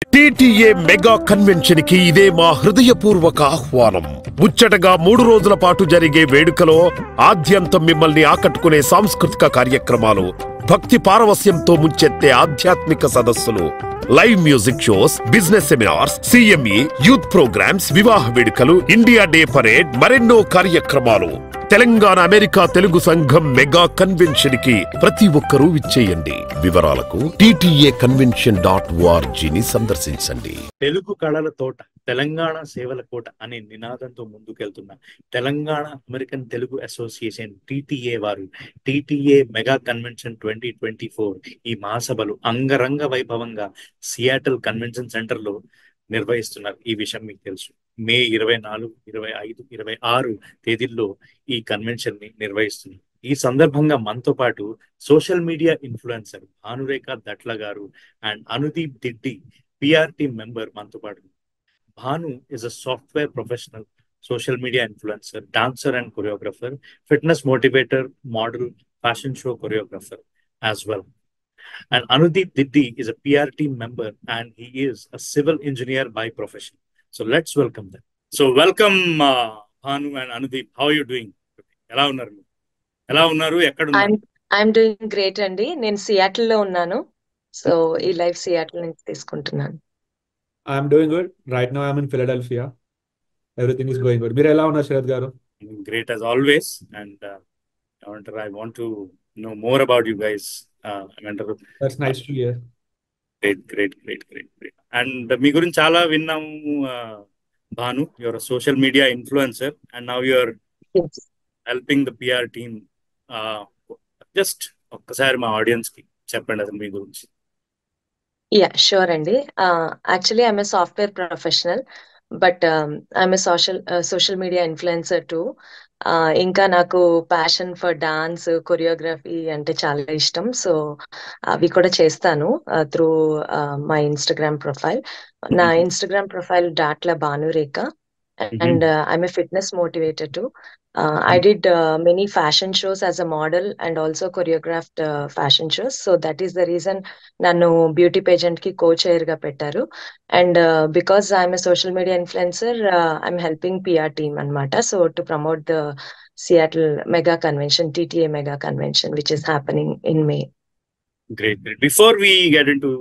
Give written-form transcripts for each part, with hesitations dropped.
TTA mega convention కి ఇదే మా హృదయపూర్వక ఆహ్వానం. ముచ్చటగా 3 రోజుల పాటు జరిగే వేడుకలో ఆద్యంతం మిమ్మల్ని ఆకట్టుకునే సాంస్కృతిక కార్యక్రమాలు, భక్తి పారవస్యంతో ముంచెత్తే ఆధ్యాత్మిక సదస్సులు, live music shows, business seminars, CME, youth programmes, వివాహ వేడుకలు, ఇండియా డే పరేడ్, మరెన్నో కార్యక్రమాలు. తెలంగాణ అమెరికా తెలుగు సంఘం మెగా కన్వెన్షన్ కి ప్రతి ఒక్కరూ విచ్చేయండి. వివరాలకు tta.convention.org ని సందర్శించండి. తెలుగు కళల తోట, తెలంగాణ సేవల కోట అనే నినాదంతో ముందుకెళ్తున్న Telangana American Telugu association TTA వారు టీటీఏ మెగా కన్వెన్షన్ 2024 ఈ మహాసభలు అంగరంగ వైభవంగా సియాటల్ కన్వెన్షన్ సెంటర్ లో నిర్వహిస్తున్నారు. ఈ విషయం మీకు తెలుసు. మే 24, 25, 26 తేదీల్లో ఈ కన్వెన్షన్ ని నిర్వహిస్తున్నారు. ఈ సందర్భంగా మనతో పాటు సోషల్ మీడియా ఇన్ఫ్లుయెన్సర్ భానురేఖ దట్ల గారు and Anudeep Diddi PR team member మనతో పాటు. Bhanu is a software professional, social media influencer, dancer and choreographer, fitness motivator, model, fashion show choreographer as well. And Anudeep Diddi is a PR team member and he is a civil engineer by profession. So let's welcome them. So welcome Bhanu and Anudeep. How are you doing? ఎలా ఉన్నారు? ఎలా ఉన్నారు? ఎక్కడ ఉన్నారు? I'm doing great అండి. నేను Seattle లో ఉన్నాను. సో ఈ లైవ్ సియాటిల్ నుంచి తీసుకుంటున్నాను. I'm doing good. Right now I'm in Philadelphia. Everything is going good. మీరు ఎలా ఉన్నారు శరత్ గారు? Great as always. And I want to know more about you guys. That's nice to hear. Great. And మీ గురించి చాలా విన్నాము Bhanu. You're a social media influencer and now you're helping the PR team. Just ఒక్కసారి మా audience కి చెప్పండి అసలు మీ గురించి. Yeah sure అండి. Actually I'm a software professional, but I'm a social media influencer to. ఇంకా నాకు ప్యాషన్ ఫర్ డాన్స్, కొరియోగ్రఫీ అంటే చాలా ఇష్టం. సో అవి కూడా చేస్తాను త్రూ మై ఇన్స్టాగ్రామ్ ప్రొఫైల్. నా Instagram profile Datla Bhanurekha and I'm a fitness motivator too. I did many fashion shows as a model and also choreographed fashion shows. So that is the reason nannu beauty pageant ki co-chair ga pettaru. And because I'm a social media influencer, I'm helping PR team anamata. So to promote the Seattle Mega Convention, TTA Mega Convention, which is happening in May. Great. Before we get into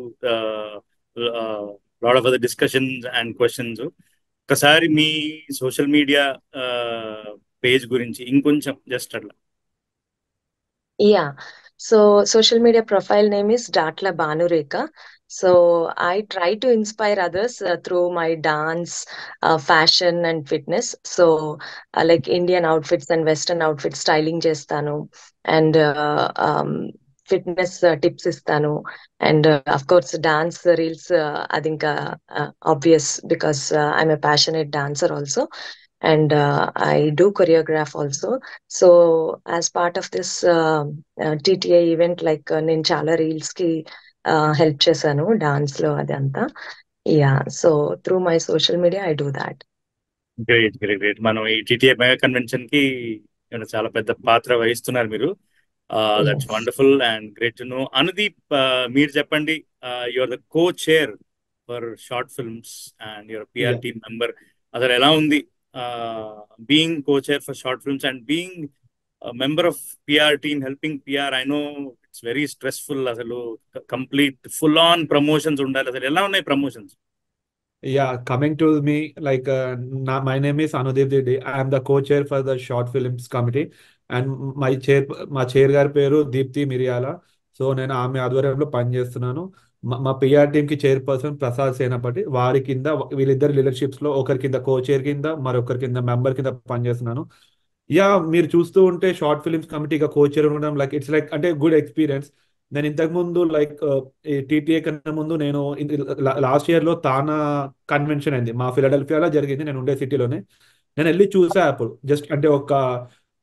lot of other discussions and questions, ఒకసారి మీ social media page గురించి ఇంకొంచెం just అట్లా. Yeah, so social media profile name is Datla Bhanurekha. So I try to inspire others through my dance, fashion and fitness. So like Indian outfits and Western outfits styling చేస్తాను and fitness tips ఇస్తాను and of course dance reels. అది ఇంకా obvious because I'm a passionate dancer also and I do choreograph also. So as part of this TTA event, like నేను చాలా reels కి help చేశాను dance లో అదంతా. Yeah, so through my social media I do that. Great. మనం ఈ TTA mega convention కి చాలా పెద్ద పాత్ర వహిస్తున్నారు మీరు. That's wonderful and great to know. Anudeep, మీరు చెప్పండి. You are the co-chair for short films and you're a PR team member. అసలు ఎలా ఉంది being co-chair for short films and being a member of PR team helping PR? I know it's very stressful. అసలు complete full on promotions ఉండాలి. అసలు ఎలా ఉన్నాయి promotions? Yeah, coming to me, like my name is Anudeep Diddi. I am the co-chair for the short films committee and మా chair గారి పేరు దీప్తి మిరియాల. So నేను ఆమె ఆధ్వర్యంలో పనిచేస్తున్నాను. మా పిఆర్ టీమ్ కి చైర్పర్సన్ ప్రసాద్ సేనాపతి. వారి కింద వీళ్ళిద్దరు లీడర్షిప్స్ లో ఒకరి కింద కోచైర్ కింద మరొకరి కింద మెంబర్ కింద పనిచేస్తున్నాను. యా, మీరు చూస్తూ ఉంటే షార్ట్ ఫిల్మ్స్ కమిటీగా కోచైర్ ఉండడం లైక్ ఇట్స్ లైక్ అంటే గుడ్ ఎక్స్పీరియన్స్. నేను ఇంతకు ముందు లైక్ టీటీఏ కన్నా ముందు నేను లాస్ట్ ఇయర్ లో తానా కన్వెన్షన్ అయింది మా ఫిలడెల్ఫియాలో జరిగింది. నేను ఉండే సిటీలోనే. నేను వెళ్ళి చూసా అప్పుడు జస్ట్ అంటే ఒక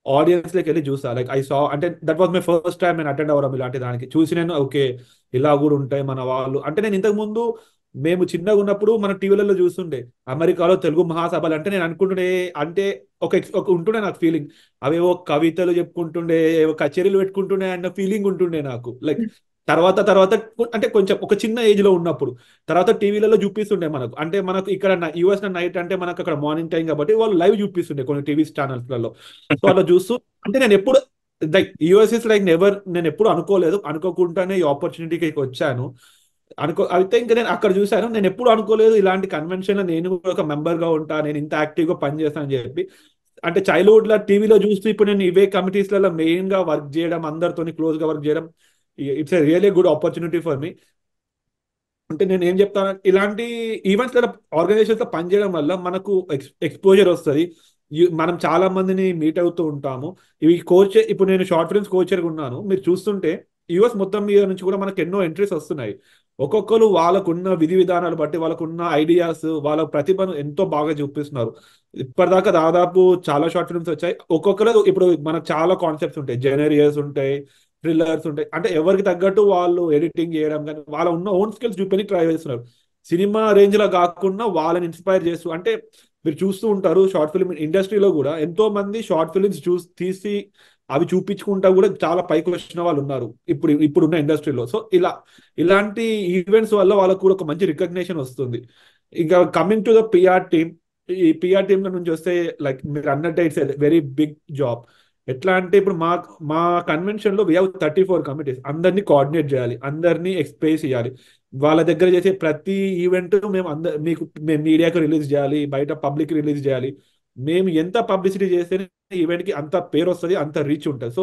ఆడియన్స్ లోకి వెళ్ళి చూసా. లైక్ ఐ సా అంటే that was my first time నేను అటెండ్ అవ్వడం ఇలాంటి దానికి. చూసి నేను ఓకే ఇలా కూడా ఉంటాయి మన వాళ్ళు అంటే. నేను ఇంతకు ముందు మేము చిన్నగా ఉన్నప్పుడు మన టీవీలలో చూస్తుండే అమెరికాలో తెలుగు మహాసభలు అంటే నేను అనుకుంటుండే అంటే ఒక ఉంటుండే నాకు ఫీలింగ్. అవేవో కవితలు చెప్పుకుంటుండే, ఏవో కచేరీలు పెట్టుకుంటుండే అన్న ఫీలింగ్ ఉంటుండే నాకు. లైక్ తర్వాత తర్వాత అంటే కొంచెం ఒక చిన్న ఏజ్ లో ఉన్నప్పుడు తర్వాత టీవీలలో చూపిస్తుండే మనకు. అంటే మనకు ఇక్కడ యూఎస్ నైట్ అంటే మనకు అక్కడ మార్నింగ్ టైం కాబట్టి వాళ్ళు లైవ్ చూపిస్తుండే కొన్ని టీవీ ఛానల్స్లలో. సో అలా చూస్తూ అంటే నేను ఎప్పుడు like US is like never, నేను ఎప్పుడు అనుకోలేదు, అనుకోకుండానే ఈ ఆపర్చునిటీకి వచ్చాను. అయితే ఇంకా నేను అక్కడ చూశాను, నేను ఎప్పుడు అనుకోలేదు ఇలాంటి కన్వెన్షన్ లో నేను కూడా ఒక మెంబర్ గా ఉంటా, నేను ఇంత యాక్టివ్ గా పనిచేస్తాను అని చెప్పి. అంటే చైల్డ్హుడ్ లో టీవీలో చూస్తూ ఇప్పుడు నేను ఇవే కమిటీస్లలో మెయిన్ గా వర్క్ చేయడం, అందరితో క్లోజ్ గా వర్క్ చేయడం, it's a really good opportunity for me. అంటే నేను ఏం చెప్తాను, ఇలాంటి ఈవెంట్స్ ఆర్గనైజేషన్స్ లో పనిచేయడం వల్ల మనకు ఎక్స్పోజర్ వస్తుంది. మనం చాలా మందిని మీట్ అవుతూ ఉంటాము. ఇవి కోచ్, ఇప్పుడు నేను షార్ట్ ఫిల్మ్స్ కోచర్గా ఉన్నాను, మీరు చూస్తుంటే యుఎస్ మొత్తం మీద నుంచి కూడా మనకు ఎన్నో ఎంట్రీస్ వస్తున్నాయి. ఒక్కొక్కరు వాళ్ళకున్న విధి విధానాలు బట్టి, వాళ్ళకున్న ఐడియాస్, వాళ్ళ ప్రతిభను ఎంతో బాగా చూపిస్తున్నారు. ఇప్పటిదాకా దాదాపు చాలా షార్ట్ ఫిల్మ్స్ వచ్చాయి. ఒక్కొక్కరు ఇప్పుడు మనకు చాలా కాన్సెప్ట్స్ ఉంటాయి, జెనరియస్ ఉంటాయి, థ్రిల్లర్స్ ఉంటాయి. అంటే ఎవరికి తగ్గట్టు వాళ్ళు ఎడిటింగ్ చేయడం కానీ వాళ్ళ ఉన్న ఓన్ స్కిల్స్ చూపని ట్రై చేస్తున్నారు. సినిమా రేంజ్ లో కాకుండా వాళ్ళని ఇన్స్పైర్ చేస్తూ, అంటే మీరు చూస్తూ ఉంటారు షార్ట్ ఫిల్మ్ ఇండస్ట్రీలో కూడా ఎంతో మంది షార్ట్ ఫిల్మ్స్ తీసి అవి చూపించుకుంటా కూడా చాలా పైకి వచ్చిన వాళ్ళు ఉన్నారు ఇప్పుడున్న ఇండస్ట్రీలో. సో ఇలాంటి ఈవెంట్స్ వల్ల వాళ్ళకు కూడా ఒక మంచి రికగ్నిషన్ వస్తుంది. ఇంకా coming to the PR team, ఈ పిఆర్ టీమ్ నుంచి వస్తే లైక్ మీరు అన్నట్టు ఇట్స్ వెరీ బిగ్ జాబ్. ఎట్లా అంటే ఇప్పుడు మా కన్వెన్షన్ లో వీ హ్యావ్ 34 కమిటీస్. అందరినీ కోఆర్డినేట్ చేయాలి, అందరినీ ఎక్స్ప్రెస్ చేయాలి. వాళ్ళ దగ్గర చేసే ప్రతి ఈవెంట్ మేము మీడియాకు రిలీజ్ చేయాలి, బయట పబ్లిక్ రిలీజ్ చేయాలి. మేము ఎంత పబ్లిసిటీ చేస్తేనే ఈవెంట్ కి అంత పేరు వస్తుంది, అంత రీచ్ ఉంటుంది. So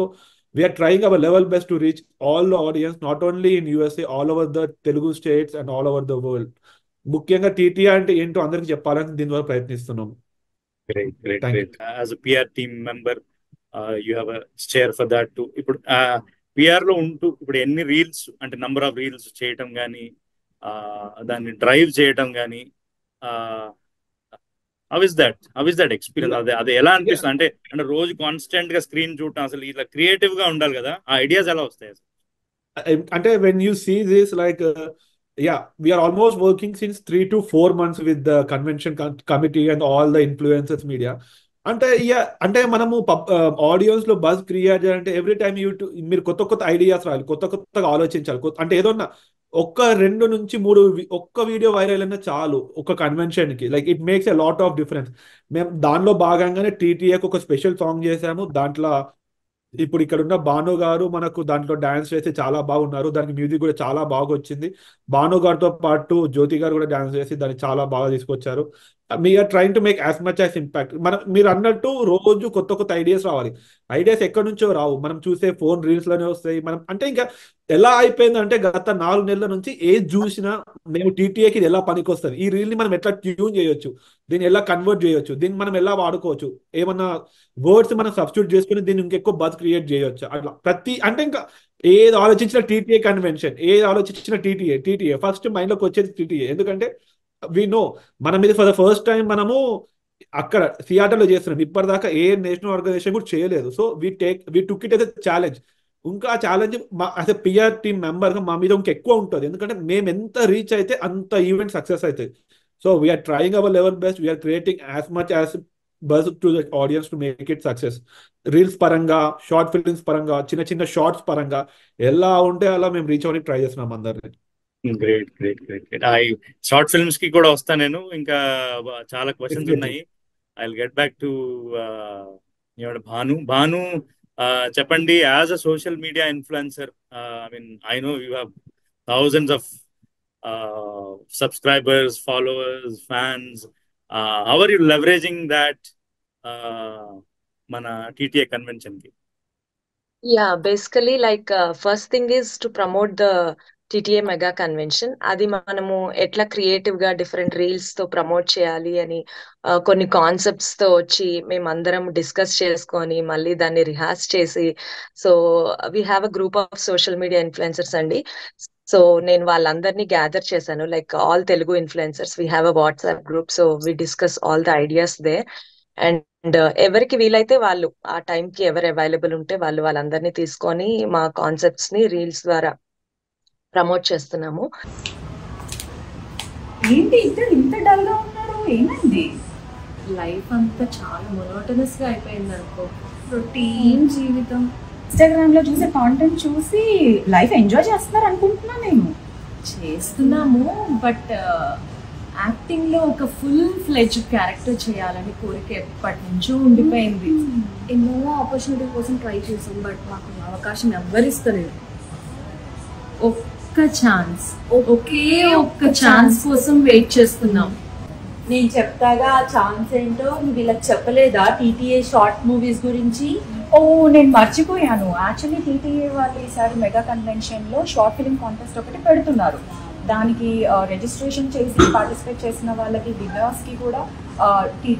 we are trying our level best to reach all the audience, not only in USA, all over the Telugu states and all over the world. ముఖ్యంగా టీటీఆర్ అంటే ఏంటో అందరికి చెప్పాలని దీని ద్వారా ప్రయత్నిస్తున్నాం. Great great thank you. Great. As a PR team member you have a stare for that too. ఇప్పుడు PR లో ఉంటూ ఇప్పుడు ఎన్ని రీల్స్, అంటే నంబర్ ఆఫ్ రీల్స్ చేయటం కానీ, దాన్ని డ్రైవ్ చేయటం కానీ, హౌ ఇస్ దట్ ఎక్స్పీరియన్స్? అది ఎలా అనిపిస్తుంది? అంటే రోజు కాన్స్టెంట్ గా స్క్రీన్ చూడటం, అసలు ఇట్లా క్రియేటివ్ గా ఉండాలి కదా, ఆ ఐడియాస్ ఎలా వస్తాయి అసలు? అంటే when you see this like we are almost working since 3 to 4 months with the convention committee and all the influencers media. అంటే మనము ఆడియన్స్ లో బజ్ క్రియేట్ చేయాలంటే ఎవ్రీ టైమ్ మీరు కొత్త కొత్త ఐడియాస్ రావాలి, కొత్త కొత్తగా ఆలోచించాలి. అంటే ఏదన్నా ఒక్క 2 నుంచి 3 ఒక్క వీడియో వైరల్ అయినా చాలు ఒక కన్వెన్షన్ కి, like it makes a lot of difference. మేము దానిలో భాగంగానే టీటీఏకి ఒక స్పెషల్ సాంగ్ చేసాము. దాంట్లో ఇప్పుడు ఇక్కడ ఉన్న భాను గారు మనకు దాంట్లో డాన్స్ చేసి చాలా బాగున్నారు, దానికి మ్యూజిక్ కూడా చాలా బాగా వచ్చింది. భాను గారితో పాటు జ్యోతి గారు కూడా డాన్స్ చేసి దాన్ని చాలా బాగా తీసుకొచ్చారు. We are trying to make as much as impact. మీరు అన్నట్టు రోజు కొత్త కొత్త ఐడియాస్ రావాలి. ఐడియాస్ ఎక్కడి నుంచో రావు, మనం చూసే ఫోన్ రీల్స్ లోనే వస్తాయి. మనం అంటే ఇంకా ఎలా అయిపోయిందంటే గత 4 నెలల నుంచి ఏది చూసినా మేము టీటీఏకి ఇది ఎలా పనికి వస్తుంది, ఈ రీల్ ని మనం ఎట్లా ట్యూన్ చేయొచ్చు, దీన్ని ఎలా కన్వర్ట్ చేయొచ్చు, దీన్ని మనం ఎలా వాడుకోవచ్చు, ఏమన్నా వర్డ్స్ మనం సబ్స్టిట్యూట్ చేసుకుని దీన్ని ఇంకెక్కువ బజ్ క్రియేట్ చేయొచ్చు. అట్లా అంటే ఇంకా ఏది ఆలోచించిన టీటీఏ కన్వెన్షన్, ఏది ఆలోచించిన టీటీఏ ఫస్ట్ మైండ్ లోకి వచ్చేది టీటీఏ. ఎందుకంటే వి నో మన మీద ఫర్ ద ఫస్ట్ టైం మనము అక్కడ సియాటర్లో చేస్తున్నాం. ఇప్పటిదాకా ఏ నేషనల్ ఆర్గనైజేషన్ కూడా చేయలేదు. So we took it as a challenge. ఇంకా ఆ challenge as a PR team member గా మా మీద ఇంకా ఎక్కువ ఉంటుంది. ఎందుకంటే మేము ఎంత రీచ్ అయితే అంత ఈవెంట్ సక్సెస్ అవుతుంది. So we are trying our level best, we are creating as much as buzz to the audience to make it success. Reels పరంగా, షార్ట్ ఫిల్మ్స్ పరంగా, చిన్న చిన్న షార్ట్స్ పరంగా ఎలా ఉంటే అలా మేము రీచ్ అవ్వడానికి ట్రై చేస్తున్నాం అందరినీ. Great great great great. Short films కి కూడా వస్తా నేను, ఇంకా చాలా క్వశ్చన్స్ ఉన్నాయి. I will get back to Bhanu. చెప్పండి, as a social media influencer, I know you have thousands of subscribers, followers, fans. How are you leveraging that మన TTA convention ki? Yeah, basically like first thing is to promote the TTA mega convention. అది మనము ఎట్లా creative గా different reels తో promote చేయాలి అని కొన్ని concepts తో వచ్చి మేమందరం డిస్కస్ చేసుకొని మళ్ళీ దాన్ని రిహార్స్ చేసి, so we have a group of social media influencers అండి. సో నేను వాళ్ళందరినీ గ్యాదర్ చేశాను, like all Telugu influencers. We have a WhatsApp group, so we discuss all the ideas there. And ఎవరికి వీలైతే వాళ్ళు ఆ టైంకి ఎవరు అవైలబుల్ ఉంటే వాళ్ళందరినీ తీసుకొని మా కాన్సెప్ట్స్ ని రీల్స్ ద్వారా ప్రమోట్ చేస్తున్నాము. ఏంటి ఇద్దరు ఇంత డల్ గా ఉన్నారు, ఏమైంది? లైఫ్ అంతా చాలా మొనోటనస్ గా అయిపోయింది అనుకో, రొటీన్ జీవితం. ఇన్స్టాగ్రామ్ లో చూసే కాంటెంట్ చూసి లైఫ్ ఎంజాయ్ చేస్తున్నారు అనుకుంటున్నా నేను. చేస్తున్నాము, బట్ యాక్టింగ్ లో ఒక ఫుల్ ఫ్లెడ్జ్ క్యారెక్టర్ చేయాలని కోరిక ఎప్పటి నుంచో ఉండిపోయింది. ఎన్నో ఆపర్చునిటీ కోసం ట్రై చేసాం, బట్ మాకు అవకాశం ఎవ్వరిస్తలేదు. ఒక్క ఛాన్స్, ఒకే ఒక్క ఛాన్స్ కోసం వెయిట్ చేస్తున్నాం. నేను చెప్తాగా ఆ ఛాన్స్ ఏంటో, నువ్వు వీళ్ళకి చెప్పలేదా టీటీఏ షార్ట్ మూవీస్ గురించి? ఓ నేను మర్చిపోయాను. యాక్చువల్లీ టీటీఏ వాళ్ళు ఈసారి మెగా కన్వెన్షన్ లో షార్ట్ ఫిల్మ్ కాంటెస్ట్ ఒకటి పెడుతున్నారు. దానికి రిజిస్ట్రేషన్ చేసి పార్టిసిపేట్ చేసిన వాళ్ళకి విన్నర్స్ కి కూడా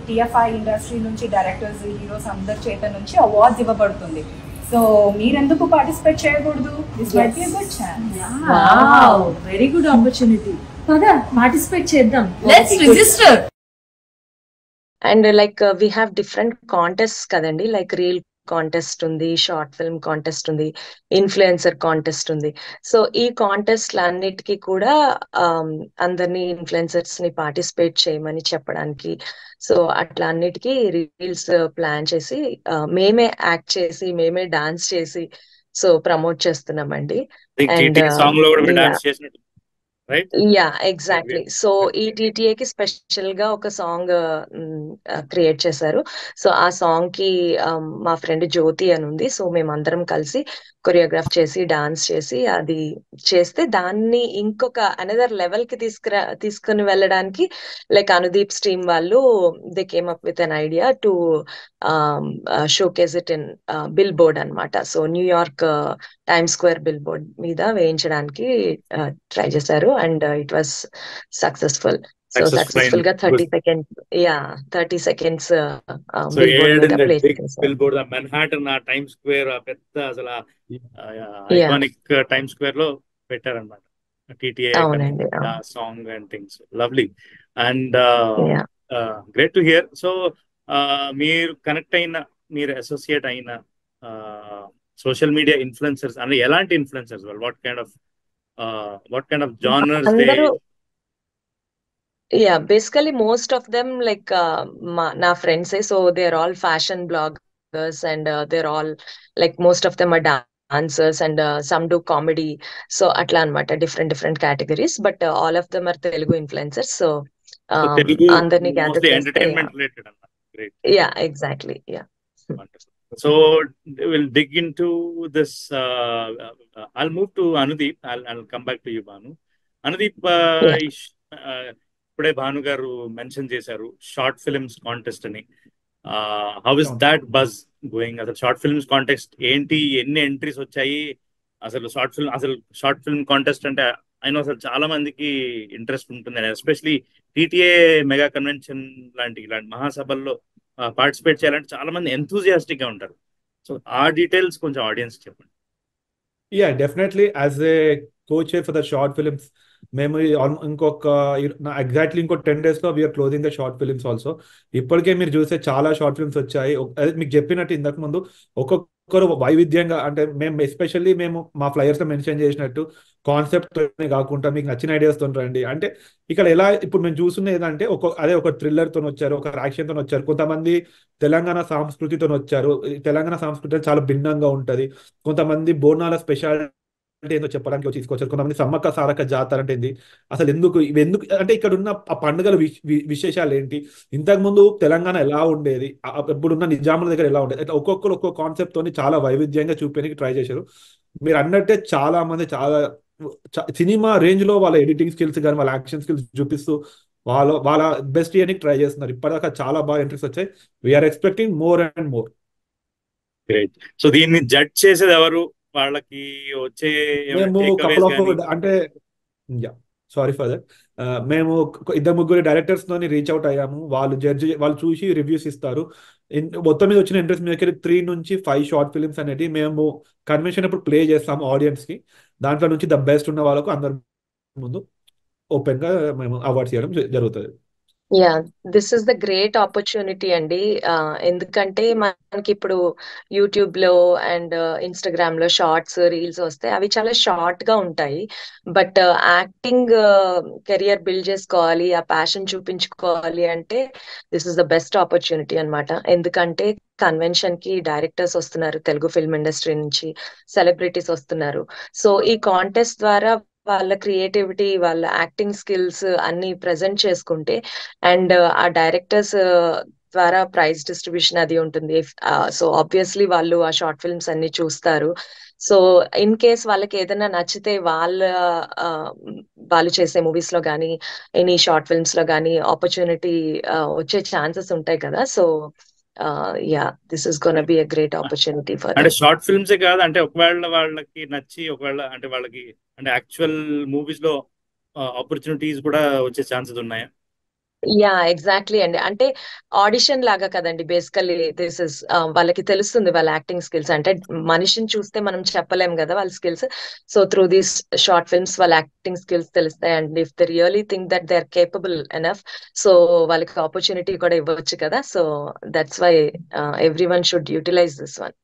టిఎఫ్ఐ ఇండస్ట్రీ నుంచి డైరెక్టర్స్, హీరోస్ అందరి చేత నుంచి అవార్డ్స్ ఇవ్వబడుతుంది. సో మీరెందుకు పార్టిసిపేట్ చేయకూడదు? This might be a good chance. Wow, very good opportunity. పద పార్టిసిపేట్ చేద్దాం. Let's register. And like we have different contest కదండి. లైక్ రీల్ కాంటెస్ట్ ఉంది, షార్ట్ ఫిల్మ్ కాంటెస్ట్ ఉంది, ఇన్ఫ్లుయెన్సర్ కాంటెస్ట్ ఉంది. సో ఈ కాంటెస్ట్ అన్నిటికీ కూడా అందరినీ ఇన్ఫ్లుయెన్సర్స్ ని పార్టిసిపేట్ చేయమని చెప్పడానికి, సో అట్లా అన్నిటికీ రీల్స్ ప్లాన్ చేసి మేమే యాక్ట్ చేసి మేమే డాన్స్ చేసి సో ప్రమోట్ చేస్తున్నామండి. అండ్ సాంగ్ లో కూడా మీరు డాన్స్ చేసినట్టు, రైట్? Yeah exactly. సో ఈ టీటీఏకి స్పెషల్ గా ఒక సాంగ్ క్రియేట్ చేశారు. సో ఆ సాంగ్ కి మా ఫ్రెండ్ జ్యోతి అని ఉంది. సో మేమందరం కలిసి కొరియోగ్రాఫ్ చేసి డాన్స్ చేసి అది చేస్తే దాన్ని ఇంకొక అనదర్ లెవెల్ కి తీసుకుని వెళ్ళడానికి లైక్ అనుదీప్ స్ట్రీమ్ వాళ్ళు they came up with an idea to showcase it in billboard అనమాట. So New York Times square billboard మీద వేయించడానికి ట్రై చేశారు. And it was successful. So successful గా 30 seconds బిల్ బోర్డ్ మెన్హాటన్ ఆ టైమ్ స్క్వేర్ పెద్ద అసలు iconic time square లో పెట్టారనమాట TTA song and things. Lovely and great to hear. So మీరు కనెక్ట్ అయిన, మీరు అసోసియేట్ అయిన సోషల్ మీడియా ఇన్ఫ్లుయెన్సర్స్ అంటే ఎలాంటి ఇన్ఫ్లుయెన్సర్స్ వాళ్ళు? What kind of genres they? Yeah, basically most of them like na friends so they're all fashion bloggers and they're all like most of them are dancers and some do comedy. So atla anamata different categories, but all of them are Telugu influencers. So andarni gather mostly entertainment related anamata. Great. Yeah, exactly. Yeah. Wonderful. So we'll dig into this. I'll move to Anudeep. I'll come back to you, Banu. Anudeep, ఇప్పుడే భాను గారు mention చేశారు short films contest అని. How is that buzz going? అసలు short films contest ఏంటి? ఎన్ని entries వచ్చాయి? అసలు short film contest అంటే అయినా అసలు చాలా మందికి ఇంట్రెస్ట్ ఉంటుంది, ఎస్పెషలీ టీటీఏ మెగా కన్వెన్షన్ ఇలాంటి మహాసభల్లో పార్టిసిపేట్ చేయాలంటే చాలా మంది ఎంతూజియాస్టిక్ గా ఉంటారు. సో ఆ డీటెయిల్స్ కొంచెం ఆడియన్స్ చెప్పండి. Yeah, definitely. As a co-chair for the short films, మేము ఎగ్జాక్ట్లీ ఇంకో 10 days లో we are closing the short films also. ఇప్పటికే మీరు చూస్తే చాలా షార్ట్ ఫిల్మ్స్ వచ్చాయి. అదే మీకు చెప్పినట్టు ఇంతకు ముందు ఒక్కొక్కరు వైవిధ్యంగా, అంటే మేము ఎస్పెషల్లీ మేము మా ఫ్లైయర్స్ లో మెన్షన్ చేసినట్టు కాన్సెప్ట్ కాకుండా మీకు నచ్చిన ఐడియాస్ తో రండి. అంటే ఇక్కడ ఎలా ఇప్పుడు మేము చూస్తున్నది ఏదంటే ఒక థ్రిల్లర్ తో వచ్చారు, ఒక యాక్షన్ తో వచ్చారు, కొంతమంది తెలంగాణ సంస్కృతితో వచ్చారు. తెలంగాణ సంస్కృతి చాలా భిన్నంగా ఉంటది. కొంతమంది బోనాల స్పెషాలిటీ ఏందో చెప్పడానికి తీసుకొచ్చారు. కొంతమంది సమ్మక్క సారక్క జాతర అంటే ఏంది, అసలు ఎందుకు అంటే ఇక్కడ ఉన్న ఆ పండుగల విశేషాలు ఏంటి, ఇంతకు ముందు తెలంగాణ ఎలా ఉండేది, ఇప్పుడున్న నిజాముల దగ్గర ఎలా ఉండేది, అట్లా ఒక్కొక్కరు ఒక్కొక్క కాన్సెప్ట్ తోని చాలా వైవిధ్యంగా చూపేందుకు ట్రై చేశారు. మీరు అన్నట్టే చాలా మంది చాలా సినిమా రేంజ్ లో వాళ్ళ ఎడిటింగ్ స్కిల్స్ కానీ వాళ్ళ యాక్షన్ స్కిల్స్ చూపిస్తూ వాళ్ళ బెస్ట్ చేయడానికి ట్రై చేస్తున్నారు. ఇప్పటిదాకా చాలా బాగా ఎంట్రీస్ వచ్చాయి. We are expecting more and more. Great. So దీన్ని జడ్జ్ చేసేది ఎవరు? వాళ్ళకి వచ్చే అంటే సారీ ఫర్ దట్, మేము 2-3 డైరెక్టర్స్ తోని రీచ్ అవుట్ అయ్యాము. వాళ్ళు చూసి రివ్యూస్ ఇస్తారు. మొత్తం మీద వచ్చిన ఇంట్రెస్ట్ మీద 3 నుంచి 5 షార్ట్ ఫిల్మ్స్ అనేది మేము కన్వెన్షన్ అప్పుడు ప్లే చేస్తాము ఆడియన్స్ కి. దాంట్లో నుంచి ద బెస్ట్ ఉన్న వాళ్ళకు అందరి ముందు ఓపెన్ గా మేము అవార్డ్స్ ఇవ్వడం జరుగుతుంది. Yeah, this is the great opportunity అండి. ఎందుకంటే మనకి ఇప్పుడు యూట్యూబ్ లో అండ్ ఇన్స్టాగ్రామ్ లో షార్ట్స్ రీల్స్ వస్తాయి, అవి చాలా షార్ట్ గా ఉంటాయి. బట్ యాక్టింగ్ కెరియర్ బిల్డ్ చేసుకోవాలి, ఆ ప్యాషన్ చూపించుకోవాలి అంటే this is the best opportunity అన్నమాట. ఎందుకంటే కన్వెన్షన్ కి డైరెక్టర్స్ వస్తున్నారు, తెలుగు ఫిల్మ్ ఇండస్ట్రీ నుంచి సెలబ్రిటీస్ వస్తున్నారు. సో ఈ కాంటెస్ట్ ద్వారా వాళ్ళ క్రియేటివిటీ, వాళ్ళ యాక్టింగ్ స్కిల్స్ అన్ని ప్రెజెంట్ చేసుకుంటే అండ్ ఆ డైరెక్టర్స్ ద్వారా ప్రైజ్ డిస్ట్రిబ్యూషన్ అది ఉంటుంది. సో ఆబ్వియస్లీ వాళ్ళు ఆ షార్ట్ ఫిల్మ్స్ అన్ని చూస్తారు. సో ఇన్ కేస్ వాళ్ళకి ఏదైనా నచ్చితే ఆ, వాళ్ళు చేసే మూవీస్ లో కానీ ఎనీ షార్ట్ ఫిల్మ్స్ లో కానీ ఆపర్చునిటీ వచ్చే ఛాన్సెస్ ఉంటాయి కదా. So yeah, this is gonna be a great opportunity for అంటే దెమ్. షార్ట్ ఫిల్మ్సే కాదు, అంటే ఒకవేళ వాళ్ళకి నచ్చి ఒకవేళ అంటే వాళ్ళకి అంటే యాక్చువల్ మూవీస్ లో ఆపర్చునిటీస్ కూడా వచ్చే ఛాన్సెస్ ఉన్నాయా? యా, ఎగ్జాక్ట్లీ అండి. అంటే ఆడిషన్ లాగా కదండి బేసికల్లీ. దిస్ ఇస్ వాళ్ళకి తెలుస్తుంది వాళ్ళ యాక్టింగ్ స్కిల్స్. అంటే మనిషిని చూస్తే మనం చెప్పలేం కదా వాళ్ళ skills. So through these short films వాళ్ళ యాక్టింగ్ స్కిల్స్ తెలుస్తాయి. And if they really think that they are capable enough, so వాళ్ళకి ఆపర్చునిటీ కూడా ఇవ్వచ్చు కదా. So that's why everyone should utilise this one.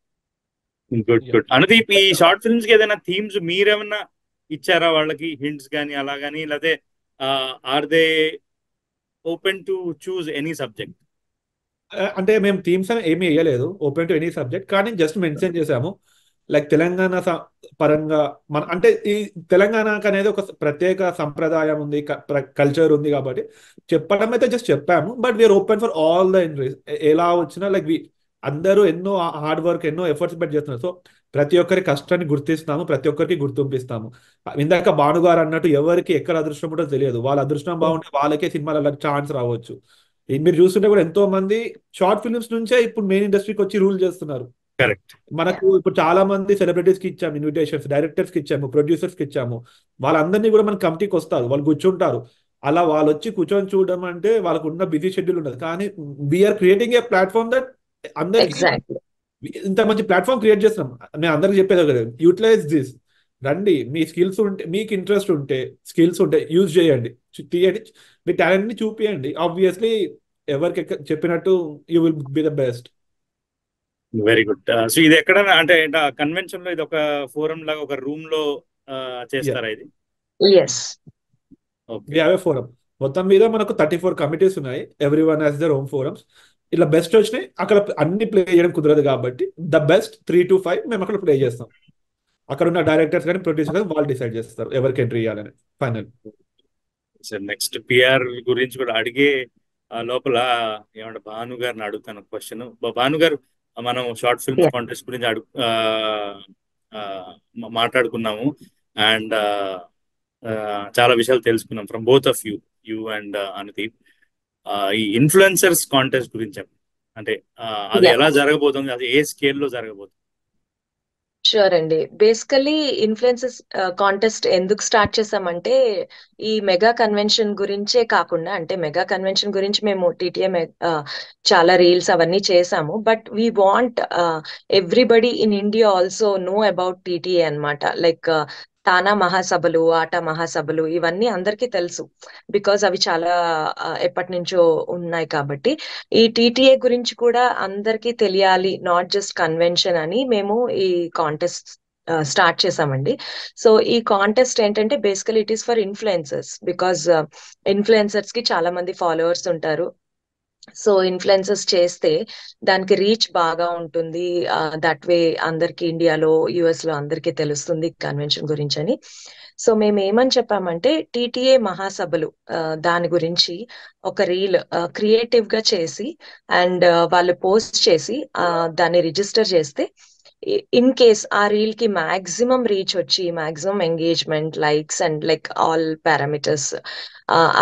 Good good. Anudeep, ఈ short films కి ఏదైనా themes మీరేమన్నా ఇచ్చారా వాళ్ళకి, హింట్స్ కానీ అలా కానీ, లేకపోతే are they open to choose any subject? అంటే మేము థీమ్స్ అని ఏమీ వేయలేదు, ఓపెన్ టు ఎనీ సబ్జెక్ట్, కానీ జస్ట్ మెన్షన్ చేసాము లైక్ తెలంగాణ పరంగా మన అంటే ఈ తెలంగాణకు అనేది ఒక ప్రత్యేక సంప్రదాయం ఉంది, కల్చర్ ఉంది కాబట్టి చెప్పడం అయితే జస్ట్ చెప్పాము. But we are open for all the entries, ఎలా వచ్చినా లైక్ అందరూ ఎన్నో హార్డ్ వర్క్, ఎన్నో ఎఫర్ట్స్ పెట్టి చేస్తున్నారు. సో ప్రతి ఒక్కరి కష్టాన్ని గుర్తిస్తాము, ప్రతి ఒక్కరికి గుర్తింపిస్తాము. ఇందాక భానుగారు అన్నట్టు ఎవరికి ఎక్కడ అదృష్టం ఉంటుందో తెలియదు, వాళ్ళ అదృష్టం బాగుంటే వాళ్ళకే సినిమాల ఛాన్స్ రావచ్చు. మీరు చూస్తుంటే కూడా ఎంతో మంది షార్ట్ ఫిల్మ్స్ నుంచే ఇప్పుడు మెయిన్ ఇండస్ట్రీకి వచ్చి రూల్ చేస్తున్నారు. కరెక్ట్. మనకు ఇప్పుడు చాలా మంది సెలబ్రిటీస్ కి ఇచ్చాము ఇన్విటేషన్స్, డైరెక్టర్స్ కి ఇచ్చాము, ప్రొడ్యూసర్స్ కి ఇచ్చాము. వాళ్ళందరినీ కూడా మన కమిటీకి వస్తారు, వాళ్ళు కూర్చుంటారు. అలా వాళ్ళు వచ్చి కూర్చొని చూడడం అంటే వాళ్ళకు ఉన్న బిజీ షెడ్యూల్ ఉండదు. కానీ we are creating a platform that అందరికి ఎగ్జాక్ట్లీ. ఇంత మంచి ప్లాట్ఫామ్ క్రియేట్ చేస్తున్నాం. నేను అందరికి చెప్పేది కదా, యూటిలైజ్ దిస్. రండి, మీ స్కిల్స్ ఉంటే, మీకు ఇంట్రెస్ట్ ఉంటే, స్కిల్స్ ఉంటే యూజ్ చేయండి, తీయండి, మీ టాలెంట్ ని చూపియండి. ఆబ్వియస్లీ ఎవరికి చెప్పినట్టు you will be the best. Very good. So ఇది ఎక్కడ అంటే కన్వెన్షన్ లో ఇది ఒక ఫోరం లాగా ఒక రూమ్ లో చేస్తారా ఇది? Yes. We have a forum. మొత్తం మీద మనకు 34 కమిటీస్ ఉన్నాయి, everyone has their own forums. ఇలా బెస్ట్ వచ్చినాయి, అక్కడ అన్ని ప్లే చేయడం కుదరదు కాబట్టి ద బెస్ట్ 3 to 5 మేము అక్కడ ప్లే చేస్తాం. అక్కడ ఉన్న డైరెక్టర్స్ కానీ ప్రొడ్యూసర్ కానీ వాళ్ళు డిసైడ్ చేస్తారు ఎవరికి ఎంట్రీ ఇవ్వాలని ఫైనల్. సార్ నెక్స్ట్ పిఆర్ గురించి కూడా అడిగే లోపల ఏమంటే భాను గారిని అడుగుతాను క్వశ్చన్. భాను గారు, మనం షార్ట్ ఫిల్మ్స్ కాంటెస్ట్ గురించి మాట్లాడుకున్నాము అండ్ చాలా విషయాలు తెలుసుకున్నాం from both of you and Anudeep. ఈ ఇన్ఫ్లుయెన్సర్స్ కాంటెస్ట్ గురించి అంటే అది ఎలా జరగబోతుంది, అది ఏ స్కేల్లో జరగబోతుంది? షూర్ అండి. బేసికలీ ఇన్ఫ్లుయెన్సెస్ కాంటెస్ట్ ఎందుకు స్టార్ట్ చేసామంటే ఈ మెగా కన్వెన్షన్ గురించే కాకుండా, అంటే మెగా కన్వెన్షన్ గురించి మేము టీటీఏ చాలా రీల్స్ అవన్నీ చేసాము. But we want everybody in India also know about TTA అన్నమాట. లైక్ తానా మహాసభలు, ఆట మహాసభలు ఇవన్నీ అందరికీ తెలుసు, బికాజ్ అవి చాలా ఎప్పటి నుంచో ఉన్నాయి కాబట్టి. ఈ టీటీఏ గురించి కూడా అందరికీ తెలియాలి, నాట్ జస్ట్ కన్వెన్షన్ అని మేము ఈ కాంటెస్ట్ స్టార్ట్ చేసామండి. సో ఈ కాంటెస్ట్ ఏంటంటే basically it is for influencers, because influencers కి చాలా మంది ఫాలోవర్స్ ఉంటారు. సో ఇన్ఫ్లుయెన్సెస్ చేస్తే దానికి రీచ్ బాగా ఉంటుంది. దట్ వే అందరికి ఇండియాలో, యుఎస్ లో అందరికీ తెలుస్తుంది కన్వెన్షన్ గురించి అని. సో మేము ఏమని చెప్పామంటే టీటీఏ మహాసభలు దాని గురించి ఒక రీల్ క్రియేటివ్ గా చేసి అండ్ వాళ్ళు పోస్ట్ చేసి దాన్ని రిజిస్టర్ చేస్తే, ఇన్ కేస్ ఆ రీల్ కి మాక్సిమం రీచ్ వచ్చి, maximum engagement, likes and like all parameters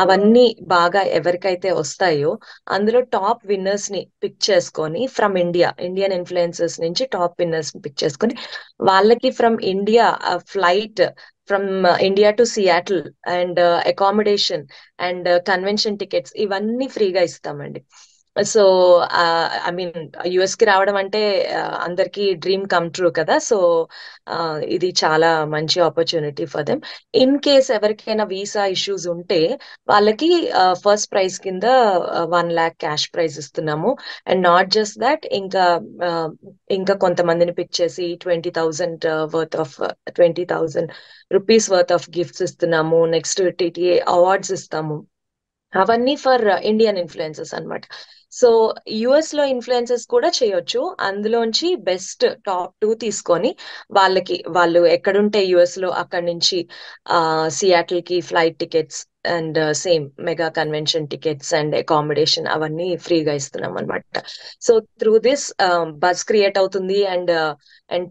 అవన్నీ బాగా ఎవరికైతే వస్తాయో అందులో టాప్ విన్నర్స్ ని పిక్ చేసుకొని ఫ్రమ్ ఇండియన్ ఇన్ఫ్లుయెన్సర్స్ నుంచి టాప్ విన్నర్స్ ని పిక్ చేసుకొని వాళ్ళకి from India flight from India to Seattle and accommodation and convention tickets ఇవన్నీ ఫ్రీగా ఇస్తామండి. సో ఐ మీన్ యుఎస్ కి రావడం అంటే అందరికి డ్రీమ్ కమ్ ట్రూ కదా. సో ఇది చాలా మంచి opportunity for them. In case ఎవరికైనా వీసా ఇష్యూస్ ఉంటే వాళ్ళకి ఫస్ట్ ప్రైజ్ కింద 1 lakh క్యాష్ ప్రైజ్ ఇస్తున్నాము. అండ్ నాట్ జస్ట్ దాట్, ఇంకా కొంతమందిని పిక్ చేసి 20,000 రూపీస్ వర్త్ ఆఫ్ గిఫ్ట్స్ ఇస్తున్నాము. నెక్స్ట్ టీటీఏ అవార్డ్స్ ఇస్తాము. అవన్నీ ఫర్ ఇండియన్ ఇన్ఫ్లుయెన్సెస్ అన్నమాట. సో యుఎస్ లో ఇన్ఫ్లుయెన్సెస్ కూడా చేయొచ్చు. అందులోంచి బెస్ట్ టాప్ 2 తీసుకొని వాళ్ళు ఎక్కడుంటే యుఎస్ లో అక్కడి నుంచి సియాటిల్ కి flight tickets and same mega convention tickets and accommodation అవన్నీ ఫ్రీగా ఇస్తున్నాం అనమాట. So through this buzz create అవుతుంది. అండ్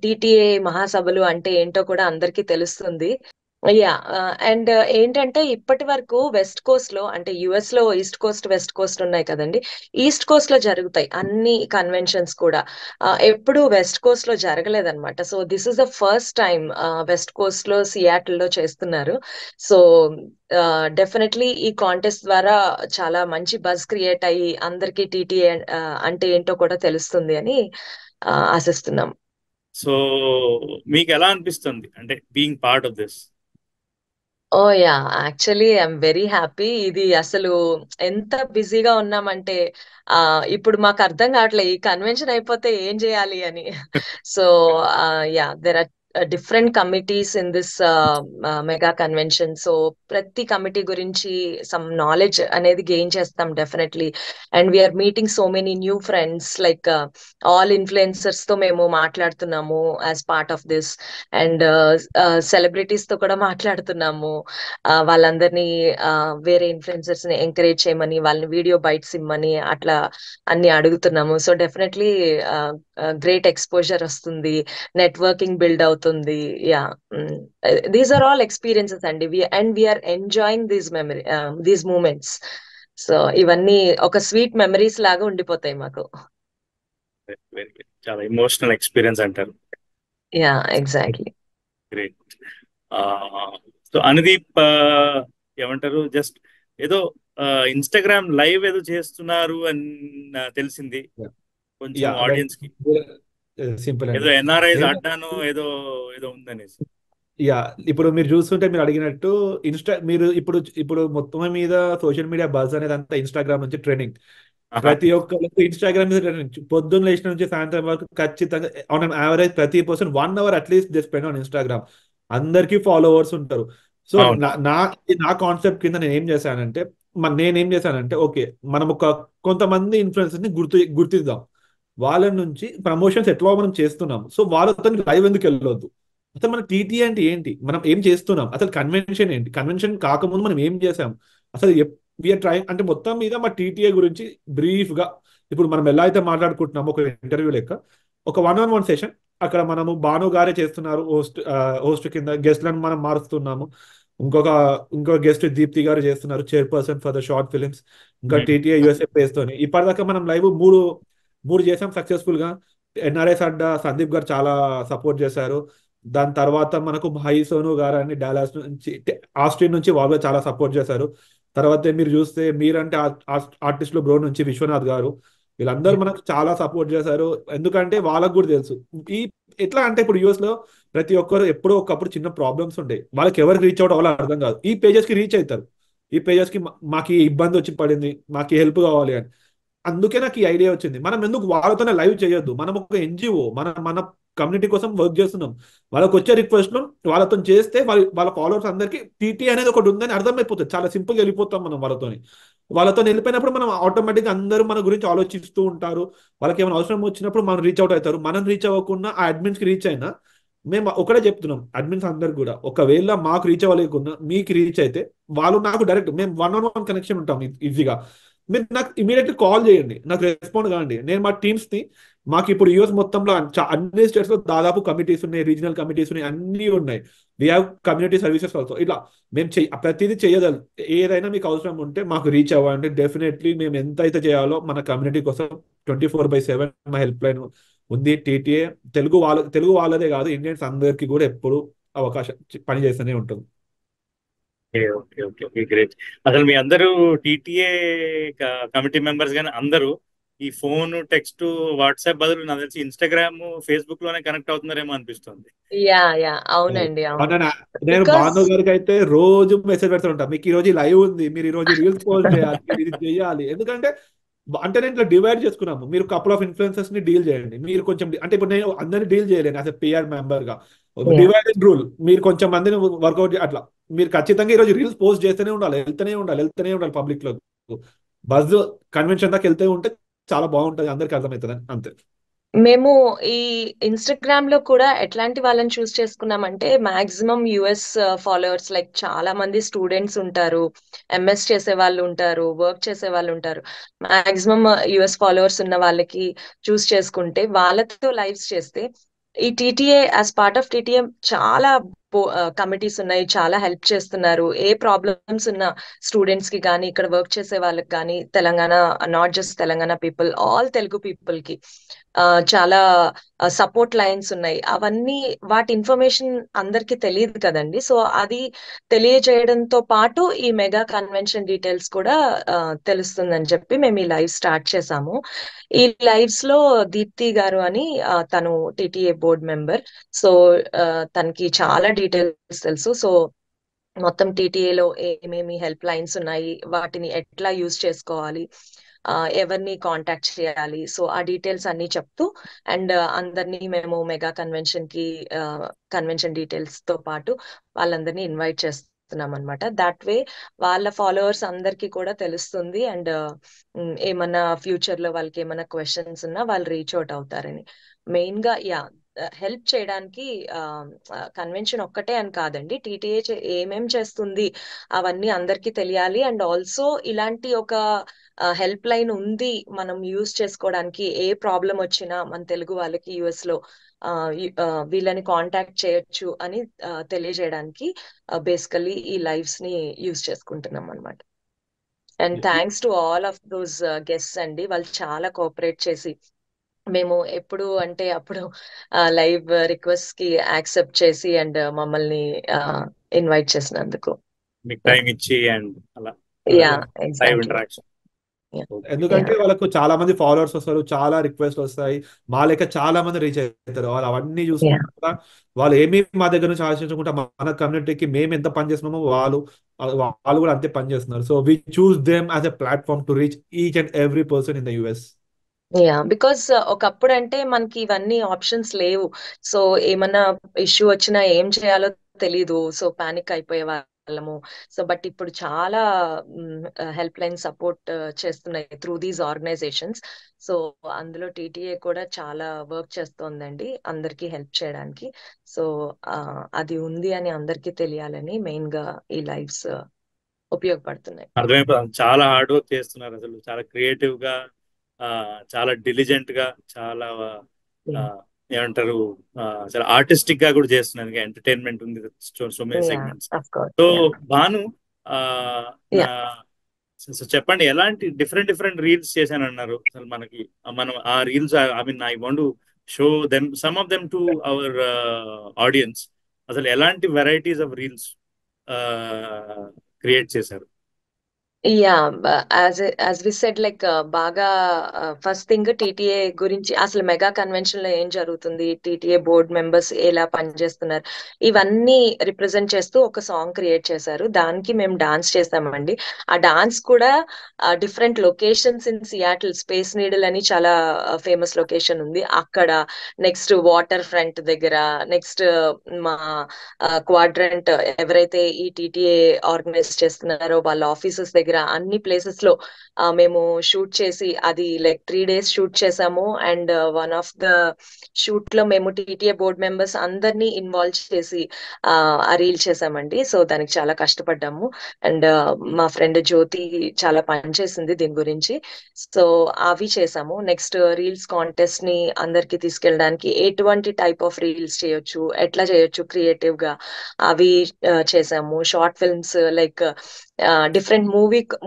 టీటీఏ మహాసభలు అంటే ఏంటో కూడా అందరికీ తెలుస్తుంది. యా. అండ్ ఏంటంటే ఇప్పటి వరకు వెస్ట్ కోస్ట్ లో, అంటే యుఎస్ లో ఈస్ట్ కోస్ట్ వెస్ట్ కోస్ట్ ఉన్నాయి కదండి. ఈస్ట్ కోస్ట్ లో జరుగుతాయి అన్ని కన్వెన్షన్స్ కూడా. ఎప్పుడు వెస్ట్ కోస్ట్ లో జరగలేదన్నమాట. So this is the first time west coast లో సియాటిల్ లో చేస్తున్నారు. సో డెఫినెట్లీ ఈ కాంటెస్ట్ ద్వారా చాలా మంచి బజ్ క్రియేట్ అయ్యి అందరికి టీటీఏ అంటే ఏంటో కూడా తెలుస్తుంది అని ఆశిస్తున్నాం. సో మీకు ఎలా అనిపిస్తుంది అంటే being part of this? Oh yeah, actually I'm very happy. ఇది అసలు ఎంత బిజీగా ఉన్నామంటే ఇప్పుడు మాకు అర్థం కావట్లేదు ఈ కన్వెన్షన్ అయిపోతే ఏం చేయాలి అని. So yeah, there are different committees in this mega convention. సో ప్రతి కమిటీ గురించి సమ్ నాలెడ్జ్ అనేది గెయిన్ చేస్తాం definitely. And we are meeting so many new friends, like all influencers తో మేము మాట్లాడుతున్నాము as part of this. And celebrities తో కూడా మాట్లాడుతున్నాము. వాళ్ళందరినీ వేరే ఇన్ఫ్లుయెన్సర్స్ ని ఎంకరేజ్ చేయమని, వాళ్ళని వీడియో బైట్స్ ఇమ్మని అట్లా అన్ని అడుగుతున్నాము. సో డెఫినెట్లీ గ్రేట్ ఎక్స్పోజర్ వస్తుంది, నెట్వర్కింగ్ బిల్డ్ అవుతుంది. Yeah, these are all experiences అండి. We're enjoying these moments. So ఇవన్నీ ఒక స్వీట్ మెమరీస్ లాగా ఉండిపోతాయి మాకు. చాలా ఎమోషనల్ ఎక్స్పీరియన్స్ అంటారు. Yeah, exactly. Great. So Anudeep, ఏమంటారు, జస్ట్ ఏదో ఇన్స్టాగ్రామ్ లైవ్ ఏదో చేస్తున్నారు అని తెలిసింది కొంచెం ఆడియన్స్ కి. సింపుల్ ఏదో ఎన్ఆర్ఐస్ అడ్డాను ఏదో ఏదో ఉందనేసి. యా, ఇప్పుడు మీరు చూస్తుంటే మీరు అడిగినట్టు మీరు ఇప్పుడు మొత్తం మీద సోషల్ మీడియా బజ్ అనేది అంతా ఇన్స్టాగ్రామ్ నుంచి ట్రెండింగ్. ప్రతి ఒక్కరికి ఇన్స్టాగ్రామ్ మీద ట్రెండింగ్. పొద్దున్న లేచిన నుంచి సాయంత్రం వరకు ఖచ్చితంగా ఆన్ అన్ యావరేజ్ ప్రతి person 1 hour at least they spend on Instagram. అందరికీ ఫాలోవర్స్ ఉంటారు. సో నా కాన్సెప్ట్ కింద నేనేం చేశానంటే ఓకే, మనం కొంతమంది ఇన్ఫ్లుయెన్సర్స్ ని గుర్తిద్దాం. వాళ్ళ నుంచి ప్రమోషన్స్ ఎట్లా మనం చేస్తున్నాం, సో వాళ్ళతో లైవ్ ఎందుకు వెళ్ళొద్దు. అసలు మన టీటీ అంటే ఏంటి, మనం ఏం చేస్తున్నాం, అసలు కన్వెన్షన్ ఏంటి, కన్వెన్షన్ కాకముందు మనం ఏం చేసాం, అసలు వీఆర్ ట్రై అంటే మొత్తం మీద మా టీటీఏ గురించి బ్రీఫ్ గా ఇప్పుడు మనం ఎలా అయితే మాట్లాడుకుంటున్నామో ఒక ఇంటర్వ్యూ లెక్క ఒక 1-on-1 సెషన్ అక్కడ మనము భాను గారే చేస్తున్నారు హోస్ట్ కింద, గెస్ట్లను మనం మారుస్తున్నాము. ఇంకో గెస్ట్ దీప్తి గారు చేస్తున్నారు, chairperson for the short films. ఇంకా టీటీఏ యూఎస్ఏ పేస్తోని ఇప్పటిదాకా మనం లైవ్ మూడు చేసాం సక్సెస్ఫుల్ గా. ఎన్ఆర్ఎస్ అడ్డా సందీప్ గారు చాలా సపోర్ట్ చేశారు. దాని తర్వాత మనకు మహి సోను గారు అని డాలాస్ నుంచి, ఆస్ట్రిన్ నుంచి వాళ్ళు చాలా సపోర్ట్ చేశారు. తర్వాత మీరు చూస్తే మీరంటే ఆర్టిస్టులు బ్రో నుంచి విశ్వనాథ్ గారు, వీళ్ళందరూ మనకు చాలా సపోర్ట్ చేశారు. ఎందుకంటే వాళ్ళకు కూడా తెలుసు ఎట్లా అంటే ఇప్పుడు యూఎస్ లో ప్రతి ఒక్కరు ఎప్పుడో ఒకప్పుడు చిన్న ప్రాబ్లమ్స్ ఉంటాయి, వాళ్ళకి ఎవరికి రీచ్ అవుట్ అవ్వాలో అర్థం కాదు. ఈ పేజెస్ కి రీచ్ అవుతారు, ఈ పేజెస్ కి మాకు ఈ ఇబ్బంది వచ్చి పడింది, మాకు హెల్ప్ కావాలి అని. అందుకే నాకు ఈ ఐడియా వచ్చింది, మనం ఎందుకు వాళ్ళతోనే లైవ్ చేయొద్దు. మనం ఒక ఎన్జిఓ, మన కమ్యూనిటీ కోసం వర్క్ చేస్తున్నాం. వాళ్ళకి వచ్చే రిక్వెస్ట్ వాళ్ళతో చేస్తే వాళ్ళ ఫాలోవర్స్ అందరికీ టీటీ అనేది ఒకటి ఉందని అర్థమైపోతుంది. చాలా సింపుల్గా వెళ్ళిపోతాం మనం వాళ్ళతో వెళ్ళిపోయినప్పుడు మనం ఆటోమేటిక్గా అందరూ మన గురించి ఆలోచిస్తూ ఉంటారు. వాళ్ళకి ఏమైనా అవసరం వచ్చినప్పుడు మనం రీచ్ అవుట్ అవుతారు. మనం రీచ్ అవ్వకుండా ఆ అడ్మిన్స్ కి రీచ్ అయినా మేము ఒకటే చెప్తున్నాం అడ్మిన్స్ అందరు కూడా, ఒకవేళ మాకు రీచ్ అవ్వలేకున్నా మీకు రీచ్ అయితే వాళ్ళు నాకు డైరెక్ట్ మేము 1-on-1 కనెక్షన్ ఉంటాం ఈజీగా. మీరు నాకు ఇమీడియట్గా కాల్ చేయండి, నాకు రెస్పాండ్ కావండి. నేను మా టీమ్స్ ని, మాకు ఇప్పుడు యూఎస్ మొత్తంలో అన్ని స్టేట్స్ లో దాదాపు కమిటీస్ ఉన్నాయి, రీజనల్ కమిటీస్ ఉన్నాయి, అన్ని ఉన్నాయి. We have community services also. ఇట్లా మేము ప్రతిదీ చేయగలం. ఏదైనా మీకు అవసరం ఉంటే మాకు రీచ్ అవ్వండి. డెఫినెట్లీ మేము ఎంత అయితే చేయాలో మన కమ్యూనిటీ కోసం 24/7 మా హెల్ప్ లైన్ ఉంది. టీటీఏ తెలుగు వాళ్ళదే కాదు, ఇండియన్స్ అందరికీ కూడా ఎప్పుడు అవకాశం పని చేస్తూనే ఉంటుంది. Okay, okay, okay, great. అసలు మీ అందరూ టీటీఏ కమిటీ మెంబర్స్ కానీ అందరూ ఈ ఫోన్ టెక్స్ట్ వాట్సాప్ బదులు నాకు తెలిసి ఇన్స్టాగ్రామ్ ఫేస్బుక్ లోనే కనెక్ట్ అవుతున్నారేమో అనిపిస్తుంది. యా అవునండి, అవును. అవునా, నేను బికాస్ భాను గారికి అయితే రోజు మెసేజ్ పెడుతుంటా, మీకు ఈ రోజు లైవ్ ఉంది, మీరు ఈ రోజు రీల్స్ పోస్ట్ చేయాలి, మీరు ఇది చేయాలి. ఎందుకంటే అంటే నేను ఇట్లా డివైడ్ చేసుకున్నాము, మీరు కపుల్ ఆఫ్ ఇన్ఫ్లుయెన్సర్స్ ని డీల్ చేయండి, మీరు కొంచెం అంటే ఇప్పుడు నేను అందరిని డీల్ చేయలేను యాజ్ ఎ పిఆర్ మెంబర్ గా. యా డివైడెడ్ రూల్, మీరు కొంచెం మందిని వర్కౌట్ అట్లా మీరు ఖచ్చితంగా ఈ రోజు రీల్స్ పోస్ట్ చేస్తూనే ఉండాలి, వెళ్తూనే ఉండాలి పబ్లిక్ లో. బస్ కన్వెన్షన్ దాకా వెళ్తే ఉంటే చాలా బాగుంటది, అందరికి అర్థమవుతుంది అంతే. మేము ఈ ఇన్స్టాగ్రామ్ లో కూడా ఎట్లాంటి వాళ్ళని చూస్ చేసుకున్నామంటే మాక్సిమం యుఎస్ ఫాలోవర్స్, లైక్ చాలా మంది స్టూడెంట్స్ ఉంటారు, ఎంఎస్ చేసే వాళ్ళు ఉంటారు, వర్క్ చేసే వాళ్ళు ఉంటారు. మాక్సిమం యుఎస్ ఫాలోవర్స్ ఉన్న వాళ్ళకి చూస్ చేసుకుంటే వాళ్ళతో లైవ్స్ చేస్తే ఈ TTA as part of TTA చాలా కమిటీస్ ఉన్నాయి, చాలా హెల్ప్ చేస్తున్నారు. ఏ ప్రాబ్లమ్స్ ఉన్న స్టూడెంట్స్ కి కానీ, ఇక్కడ వర్క్ చేసే వాళ్ళకి కానీ, Telangana, not just Telangana people, all Telugu people కి చాలా సపోర్ట్ లైన్స్ ఉన్నాయి. అవన్నీ వాటి ఇన్ఫర్మేషన్ అందరికీ తెలియదు కదండి. సో అది తెలియజేయడంతో పాటు ఈ మెగా కన్వెన్షన్ డీటెయిల్స్ కూడా తెలుస్తుందని చెప్పి మేము ఈ లైవ్ స్టార్ట్ చేసాము. ఈ లైవ్స్ లో దీప్తి గారు అని తను టీటీఏ బోర్డ్ మెంబర్. సో తనకి చాలా డీటెయిల్స్ తెలుసు. సో మొత్తం టీటీఏలో ఏమేమి హెల్ప్ లైన్స్ ఉన్నాయి, వాటిని ఎట్లా యూజ్ చేసుకోవాలి, ఎవరిని కాంటాక్ట్ చేయాలి, సో ఆ డీటెయిల్స్ అన్ని చెప్తూ అండ్ అందరినీ మేము మెగా కన్వెన్షన్ కి కన్వెన్షన్ డీటెయిల్స్ తో పాటు వాళ్ళందరినీ ఇన్వైట్ చేస్తున్నాం అనమాట. దాట్ వే వాళ్ళ ఫాలోవర్స్ అందరికీ కూడా తెలుస్తుంది అండ్ ఏమన్నా ఫ్యూచర్ లో వాళ్ళకి ఏమన్నా క్వశ్చన్స్ ఉన్నా వాళ్ళు రీచ్ అవుట్ అవుతారని. మెయిన్ గా హెల్ప్ చేయడానికి కన్వెన్షన్ ఒక్కటే అని కాదండి, టీటీఏ ఏమేం చేస్తుంది అవన్నీ అందరికీ తెలియాలి. అండ్ ఆల్సో ఇలాంటి ఒక హెల్ప్ లైన్ ఉంది మనం యూజ్ చేసుకోవడానికి, ఏ ప్రాబ్లం వచ్చినా మన తెలుగు వాళ్ళకి యుఎస్ లో వీళ్ళని కాంటాక్ట్ చేయొచ్చు అని తెలియజేయడానికి బేసికలీ ఈ లైవ్స్ ని యూజ్ చేసుకుంటున్నాం అనమాట. And thanks to all of those guests అండి, వాళ్ళు చాలా కోఆపరేట్ చేసి మేము ఎప్పుడు అంటే అప్పుడు లైవ్ రిక్వెస్ట్ కి యాక్సెప్ట్ చేసి అండ్ మమ్మల్ని ఇన్వైట్ చేసినందుకు. మీకు టైం ఇచ్చి అండ్ అలా యా లైవ్ ఎగ్జాక్ట్లీ. ఇంటరాక్షన్. ఎందుకంటే వాళ్ళకు చాలా మంది ఫాలోవర్స్ వస్తారు, చాలా రిక్వెస్ట్ వస్తాయి, మా లెక్క చాలా మంది రీచ్ అవుతారు. వాళ్ళు అవన్నీ చూసుకుంటా వాళ్ళు ఏమీ మా దగ్గర నుంచి ఆశించకుండా మన కమ్యూనిటీకి మేము ఎంత పని చేస్తున్నామో వాళ్ళు కూడా అంతే పని చేస్తున్నారు. So we choose them as a platform to reach each and every person in the US. Because ఒకప్పుడు అంటే మనకి ఇవన్నీ ఆప్షన్స్ లేవు. సో ఏమన్నా ఇష్యూ వచ్చినా ఏం చేయాలో తెలీదు, సో పానిక్ అయిపోయే వాళ్ళము. సో బట్ ఇప్పుడు చాలా హెల్ప్ లైన్ సపోర్ట్ చేస్తున్నాయి త్రూ దీస్ ఆర్గనైజేషన్స్. సో అందులో టీటీఏ కూడా చాలా వర్క్ చేస్తోందండి అందరికీ హెల్ప్ చేయడానికి. సో అది ఉంది అని అందరికీ తెలియాలని మెయిన్ గా ఈ లైవ్స్ ఉపయోగపడుతున్నాయి. అర్థమైపోతుంది, చాలా హార్డ్ వర్క్ చేస్తున్నారు, అసలు చాలా క్రియేటివ్ గా, చాలా డిలిజెంట్ గా, చాలా ఏమంటారు, చాలా ఆర్టిస్టిక్ గా కూడా చేస్తున్నారు. ఎంటర్టైన్మెంట్ ఉంది, so many segments. So Bhanu, so చెప్పండి, ఎలాంటి డిఫరెంట్ రీల్స్ చేశానన్నారు అసలు మనకి? మనం ఆ reels, I mean I want to show them, some of them to our audience. అసలు ఎలాంటి వెరైటీస్ ఆఫ్ రీల్స్ క్రియేట్ చేశారు? Yeah as we said, like బాగా ఫస్ట్ థింగ్ టీటీఏ గురించి, అసలు మెగా కన్వెన్షన్ లో ఏం జరుగుతుంది, టీటీఏ బోర్డ్ మెంబర్స్ ఎలా పనిచేస్తున్నారు, ఇవన్నీ రిప్రజెంట్ చేస్తూ ఒక సాంగ్ క్రియేట్ చేశారు. దానికి మేము డాన్స్ చేసామండి. ఆ డాన్స్ కూడా different locations in Seattle, space needle అని చాలా ఫేమస్ లొకేషన్ ఉంది అక్కడ, నెక్స్ట్ వాటర్ ఫ్రంట్ దగ్గర, నెక్స్ట్ మా క్వాడ్రంట్ ఎవరైతే ఈ టీటీఏ ఆర్గనైజ్ చేస్తున్నారో వాళ్ళ ఆఫీసెస్ దగ్గర, అన్ని ప్లేసెస్ లో మేము షూట్ చేసి, అది లైక్ 3 days షూట్ చేసాము. And one of the shoot లో మేము టీటీఏ బోర్డ్ మెంబర్స్ అందరినీ ఇన్వాల్వ్ చేసి ఆ రీల్ చేసామండి. సో దానికి చాలా కష్టపడ్డాము అండ్ మా ఫ్రెండ్ జ్యోతి చాలా పనిచేసింది దీని గురించి. సో అవి చేసాము. నెక్స్ట్ రీల్స్ కాంటెస్ట్ ని అందరికి తీసుకెళ్ళడానికి, ఎటువంటి టైప్ ఆఫ్ రీల్స్ చేయొచ్చు, ఎట్లా చేయొచ్చు క్రియేటివ్ గా, అవి చేసాము. Short films like different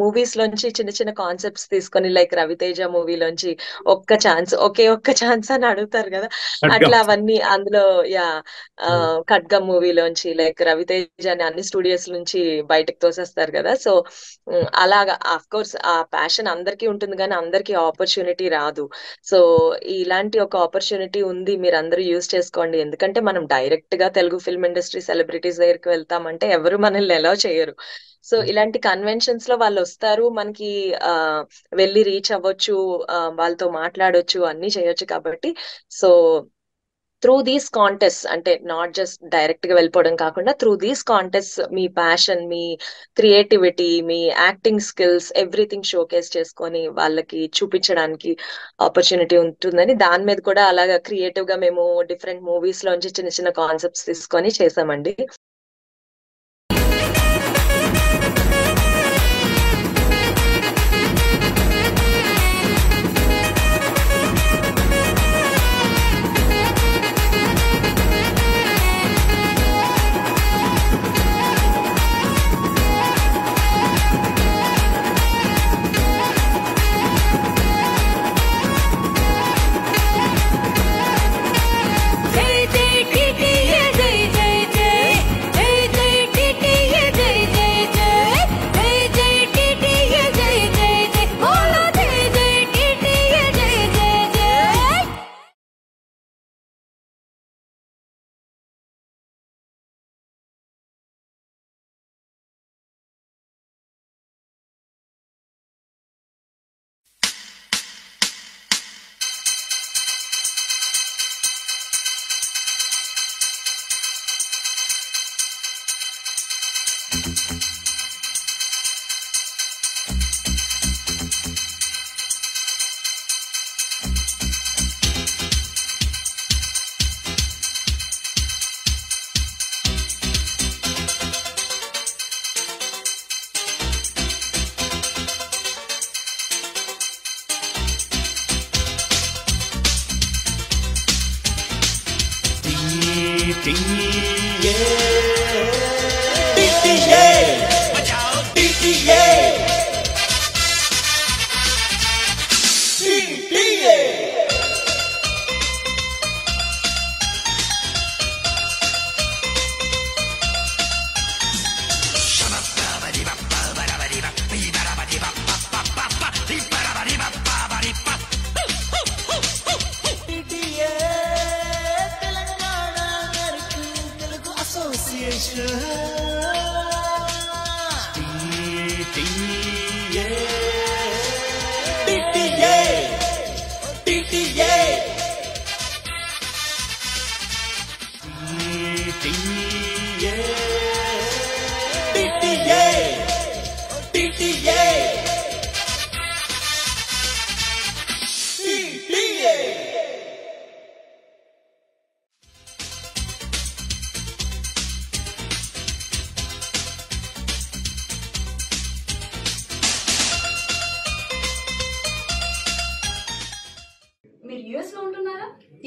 movies లోంచి చిన్న చిన్న కాన్సెప్ట్స్ తీసుకొని, లైక్ రవితేజ మూవీలోంచి ఒకే ఒక్క ఛాన్స్ అని అడుగుతారు కదా, అట్లా అవన్నీ అందులో ఖడ్గం మూవీలోంచి లైక్ రవితేజని అన్ని స్టూడియోస్ నుంచి బయటకు తోసేస్తారు కదా. సో అలాగా ఆఫ్ కోర్స్ ఆ ప్యాషన్ అందరికీ ఉంటుంది కానీ అందరికీ ఆపర్చునిటీ రాదు. సో ఇలాంటి ఒక ఆపర్చునిటీ ఉంది, మీరు అందరూ యూజ్ చేసుకోండి. ఎందుకంటే మనం డైరెక్ట్ గా తెలుగు ఫిల్మ్ ఇండస్ట్రీ సెలబ్రిటీస్ దగ్గరికి వెళ్తామంటే ఎవరు మనల్ని అలౌ చేయరు. సో ఇలాంటి కన్వెన్షన్స్ లో వాళ్ళు వస్తారు, మనకి వెళ్ళి రీచ్ అవ్వచ్చు, వాళ్ళతో మాట్లాడొచ్చు, అన్ని చేయొచ్చు. కాబట్టి సో త్రూ దీస్ కాంటెస్ట్, అంటే నాట్ జస్ట్ డైరెక్ట్ గా వెళ్ళిపోవడం కాకుండా through these contest me passion, me creativity, me acting skills everything showcase చేసుకొని వాళ్ళకి చూపించడానికి ఆపర్చునిటీ ఉంటుందని దాని మీద కూడా అలాగా క్రియేటివ్ గా మేము డిఫరెంట్ మూవీస్ లోంచి చిన్న చిన్న కాన్సెప్ట్స్ తీసుకొని చేసామండి.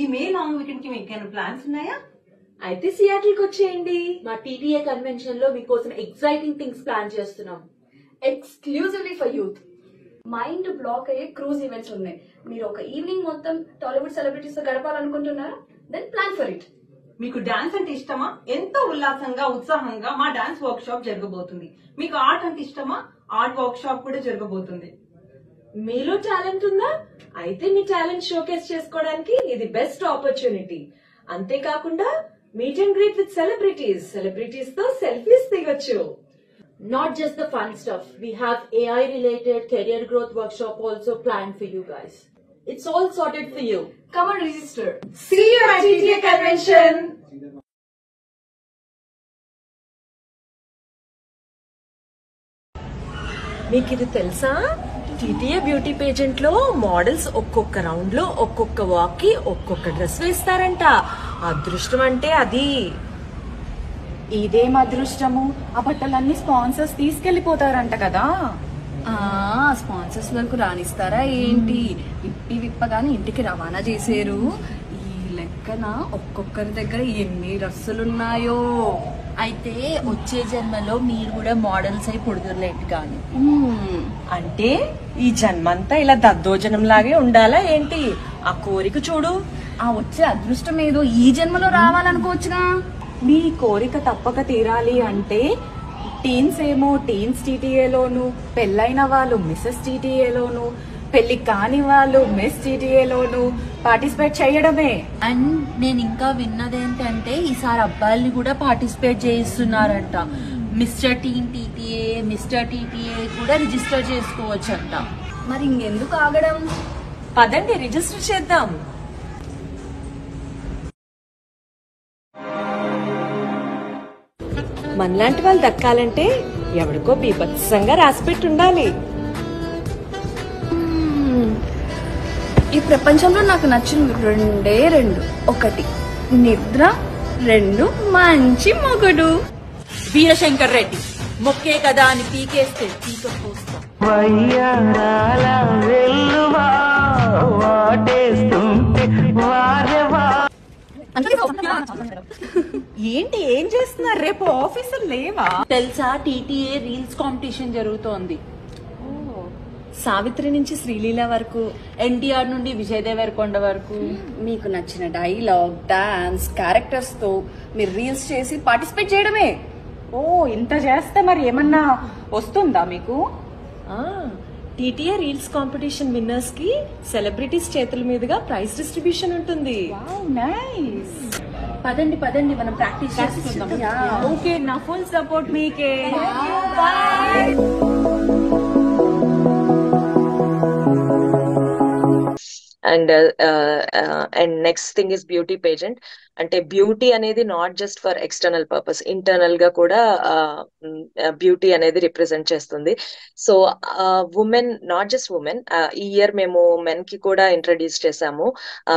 ఈ మే లాంగ్ వీకెండ్ కి మీకు ఏమైనా ప్లాన్స్ ఉన్నాయా? అయితే సియాటిల్ కి వచ్చేయండి. మా టీటీఏ కన్వెన్షన్ లో మీకోసం ఎక్సైటింగ్ థింగ్స్ ప్లాన్ చేస్తున్నాం, exclusively for youth. Mind block అయ్యే క్రూజ్ ఈవెంట్స్ ఉన్నాయి. మీరు ఒక ఈవినింగ్ మొత్తం టాలీవుడ్ సెలబ్రిటీస్ తో గడపాలనుకుంటున్నారా? Then plan for it. మీకు డాన్స్ అంటే ఇష్టమా? ఎంతో ఉల్లాసంగా ఉత్సాహంగా మా డాన్స్ వర్క్ షాప్ జరగబోతుంది. మీకు ఆర్ట్ అంటే ఇష్టమా? ఆర్ట్ వర్క్ షాప్ కూడా జరగబోతుంది. మీలో టాలెంట్ ఉందా? అయితే మీ టాలెంట్ షోకేస్ చేసుకోవడానికి ఇది బెస్ట్ ఆపర్చునిటీ. అంతేకాకుండా meet and greet with celebrities తో selfies దిగొచ్చు. not just the fun stuff. We have AI related career growth workshop also planned for you guys. It's all sorted for you. Come and register. See you at TTA convention. మీకు ఇది తెలుసా? TTA beauty pageant లో models ఒక్కొక్క round లో ఒక్కొక్క walk కి ఒక్కొక్క dress వేస్తారంట. అదృష్టం అంటే అది. ఇదేం అదృష్టము, ఆ బట్టలన్నీ స్పాన్సర్స్ తీసుకెళ్లిపోతారంట కదా. స్పాన్సర్స్ వరకు రాణిస్తారా ఏంటి? విప్పగానే ఇంటికి రవాణా చేశారు. ఈ లెక్కన ఒక్కొక్కరి దగ్గర ఎన్ని డ్రెస్సులున్నాయో. అయితే వచ్చే జన్మలో మీరు కూడా మోడల్స్ అయి పుడుతుర్లేంటి కానీ. అంటే ఈ జన్మంతా ఇలా దద్దోజనం లాగే ఉండాలా ఏంటి? ఆ కోరిక చూడు. ఆ వచ్చే అదృష్టం ఏదో ఈ జన్మలో రావాలనుకోవచ్చుగా. మీ కోరిక తప్పక తీరాలి అంటే టీన్స్ ఏమో టీన్స్ టీటీఏలోను, పెళ్ళైన వాళ్ళు మిస్సెస్ టీటీఏలోను, పెళ్లి కాని వాళ్ళు మిస్ టీటీఏలోను పార్టిసిపేట్ చేయడమే. అండ్ నేను ఇంకా విన్నదేంటంటే ఈసారి అబ్బాయిల్ని కూడా పార్టిసిపేట్ చేయిస్తున్నారంట. మిస్టర్ టీన్ టీటీఏ, మిస్టర్ టీటీఏ కూడా రిజిస్టర్ చేసుకోవచ్చంట. మరి ఇంకెందుకు ఆగడం? పదండి రిజిస్టర్ చేద్దాం. మనలాంటి వాళ్ళు దక్కాలంటే ఎవరికో బీభత్సంగా రాసిపెట్టి ఉండాలి. ఈ ప్రపంచంలో నాకు నచ్చిన రెండే రెండు. ఒకటి నిద్ర, రెండు మంచి మొగుడు. వీరశంకర్ రెడ్డి మొక్కే కదా అని పీకేస్తే పీకపోస్తా. ఏంటి ఏం చేస్తున్నారు? రేపు ఆఫీసులు లేవా? తెలుసా టీటీఏ రీల్స్ కాంపిటీషన్ జరుగుతోంది. సావిత్రి నుంచి శ్రీలీల వరకు, ఎన్టీఆర్ నుండి విజయ్ దేవరకొండ వరకు. మీకు నచ్చిన డైలాగ్, డాన్స్, క్యారెక్టర్స్ తో మీరు రీల్స్ చేసి పార్టిసిపేట్ చేయడమే. ఓ ఇంత చేస్తే మరి ఏమన్నా వస్తుందా మీకు? టీటీఏ రీల్స్ కాంపిటీషన్ విన్నర్స్ కి సెలబ్రిటీస్ చేతుల మీదుగా ప్రైజ్ డిస్ట్రిబ్యూషన్ ఉంటుంది. నైస్. పదండి పదండి మనం ప్రాక్టీస్ చేసుకుందాం. ఓకే, నా ఫుల్ సపోర్ట్ మీకే. And next thing is beauty pageant. అంటే బ్యూటీ అనేది not just for external purpose, internal గా కూడా బ్యూటీ అనేది రిప్రజెంట్ చేస్తుంది. So women, not just women, ఈ ఇయర్ మేము మెన్ కి కూడా ఇంట్రడ్యూస్ చేసాము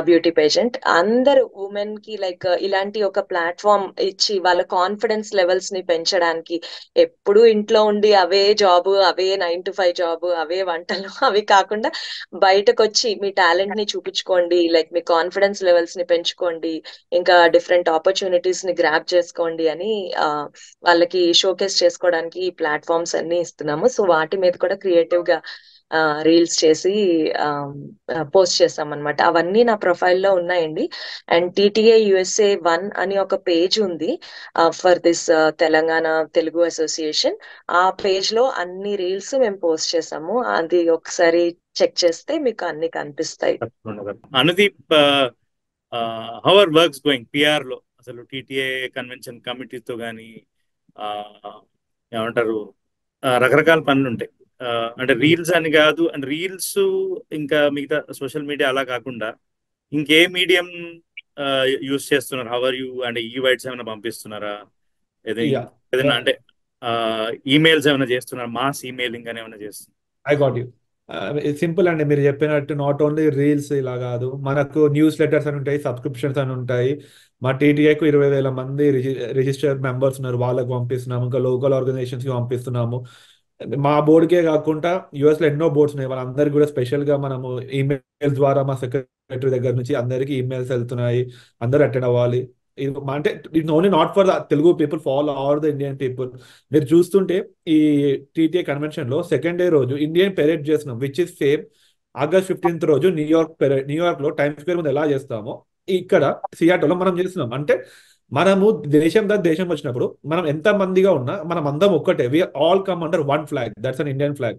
బ్యూటీ పేజెంట్. అందరు ఉమెన్ కి లైక్ ఇలాంటి ఒక ప్లాట్ఫామ్ ఇచ్చి వాళ్ళ కాన్ఫిడెన్స్ లెవెల్స్ ని పెంచడానికి, ఎప్పుడు ఇంట్లో ఉండి అవే జాబ్, అవే 9 to 5 జాబ్, అవే వంటలు, అవి కాకుండా బయటకు వచ్చి మీ టాలెంట్ ని చూపించుకోండి, లైక్ మీ కాన్ఫిడెన్స్ లెవెల్స్ ని పెంచుకోండి, ఇంకా డిఫరెంట్ ఆపర్చునిటీస్ ని గ్రాప్ చేసుకోండి అని వాళ్ళకి షోకేస్ చేసుకోవడానికి ఈ ప్లాట్ఫామ్స్ అన్ని ఇస్తున్నాము. సో వాటి మీద కూడా క్రియేటివ్ గా రీల్స్ చేసి పోస్ట్ చేస్తాం అనమాట. అవన్నీ నా ప్రొఫైల్లో ఉన్నాయండి. అండ్ టీటీఏ USA 1 అని ఒక పేజ్ ఉంది for this Telangana Telugu association. ఆ పేజ్ లో అన్ని రీల్స్ మేము పోస్ట్ చేసాము. అది ఒకసారి చెక్ చేస్తే మీకు అన్ని కనిపిస్తాయి. Anudeep, how are works going PR లో? అసలు టీటీఏ కన్వెన్షన్ కమిటీతో కానీ ఏమంటారు, రకరకాల పనులు ఉంటాయి. అంటే రీల్స్ అని కాదు, అండ్ రీల్స్ ఇంకా మిగతా సోషల్ మీడియా అలా కాకుండా ఇంకే మీడియం యూస్ చేస్తున్నారు? How are you? అంటే ఈవైట్స్ ఏమైనా పంపిస్తున్నారా? ఏదైనా అంటే ఈమెయిల్స్ ఏమైనా చేస్తున్నారా? మాస్ ఈమెయిలింగ్ అని ఏమైనా చేస్తున్నారు? I got you. సింపుల్ అండి, మీరు చెప్పినట్టు నాట్ ఓన్లీ రీల్స్ ఇలా కాదు, మనకు న్యూస్ లెటర్స్ అని ఉంటాయి, సబ్స్క్రిప్షన్స్ అని ఉంటాయి. మా టీటీఏకు 20,000 మంది రిజిస్టర్డ్ మెంబర్స్ ఉన్నారు, వాళ్ళకు పంపిస్తున్నాము. ఇంకా లోకల్ ఆర్గనైజేషన్స్కి పంపిస్తున్నాము. మా బోర్డుకే కాకుండా యూఎస్లో ఎన్నో బోర్డ్స్ ఉన్నాయి, వాళ్ళందరికీ కూడా స్పెషల్గా మనము ఈమెయిల్స్ ద్వారా మా సెక్రటరీ దగ్గర నుంచి అందరికీ ఈమెయిల్స్ వెళ్తున్నాయి, అందరూ అటెండ్ అవ్వాలి. అంటే it only not for the Telugu people, far all the Indian people. మీరు చూస్తుంటే ఈ టీటీఏ కన్వెన్షన్ లో సెకండ్ డే రోజు ఇండియన్ పెరేడ్ చేస్తున్నాం, which is same August 15th రోజు న్యూయార్క్ లో టైమ్ స్క్వేర్ ముందు ఎలా చేస్తామో ఇక్కడ సియాటోలో మనం చేస్తున్నాం. అంటే మనము దేశం వచ్చినప్పుడు మనం ఎంత మందిగా ఉన్నా మనం అందరం ఒక్కటే, we are all come under one flag, that's an Indian flag.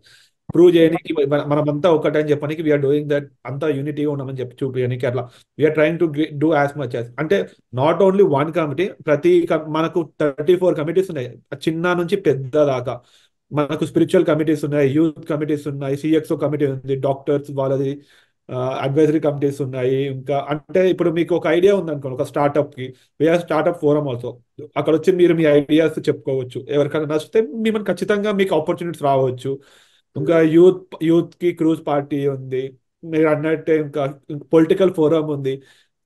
Prove చేయడానికి మనమంతా ఒకటే అని చెప్పడానికి వీఆర్ డూయింగ్ దట్, అంతా యూనిటీగా ఉన్నామని చెప్పి చూపించడానికి అట్లా we are trying to do as much as. అంటే నాట్ ఓన్లీ వన్ కమిటీ, మనకు 34 కమిటీస్ ఉన్నాయి, చిన్న నుంచి పెద్ద దాకా. మనకు స్పిరిచువల్ కమిటీస్ ఉన్నాయి, యూత్ కమిటీస్ ఉన్నాయి, సిఎక్స్ఓ కమిటీ ఉంది, డాక్టర్స్ వాళ్ళది అడ్వైజరీ కమిటీస్ ఉన్నాయి. ఇంకా అంటే ఇప్పుడు మీకు ఒక ఐడియా ఉంది అనుకోండి, ఒక స్టార్ట్అప్ కి వీఆర్ స్టార్ట్అప్ ఫోరం ఆల్సో. అక్కడ వచ్చి మీరు మీ ఐడియాస్ చెప్పుకోవచ్చు, ఎవరికైనా నచ్చితే మిమ్మల్ని ఖచ్చితంగా మీకు ఆపర్చునిటీస్ రావచ్చు. ఇంకా యూత్ కి క్రూజ్ పార్టీ ఉంది, మీరు అన్నట్టే ఇంకా పొలిటికల్ ఫోరం ఉంది.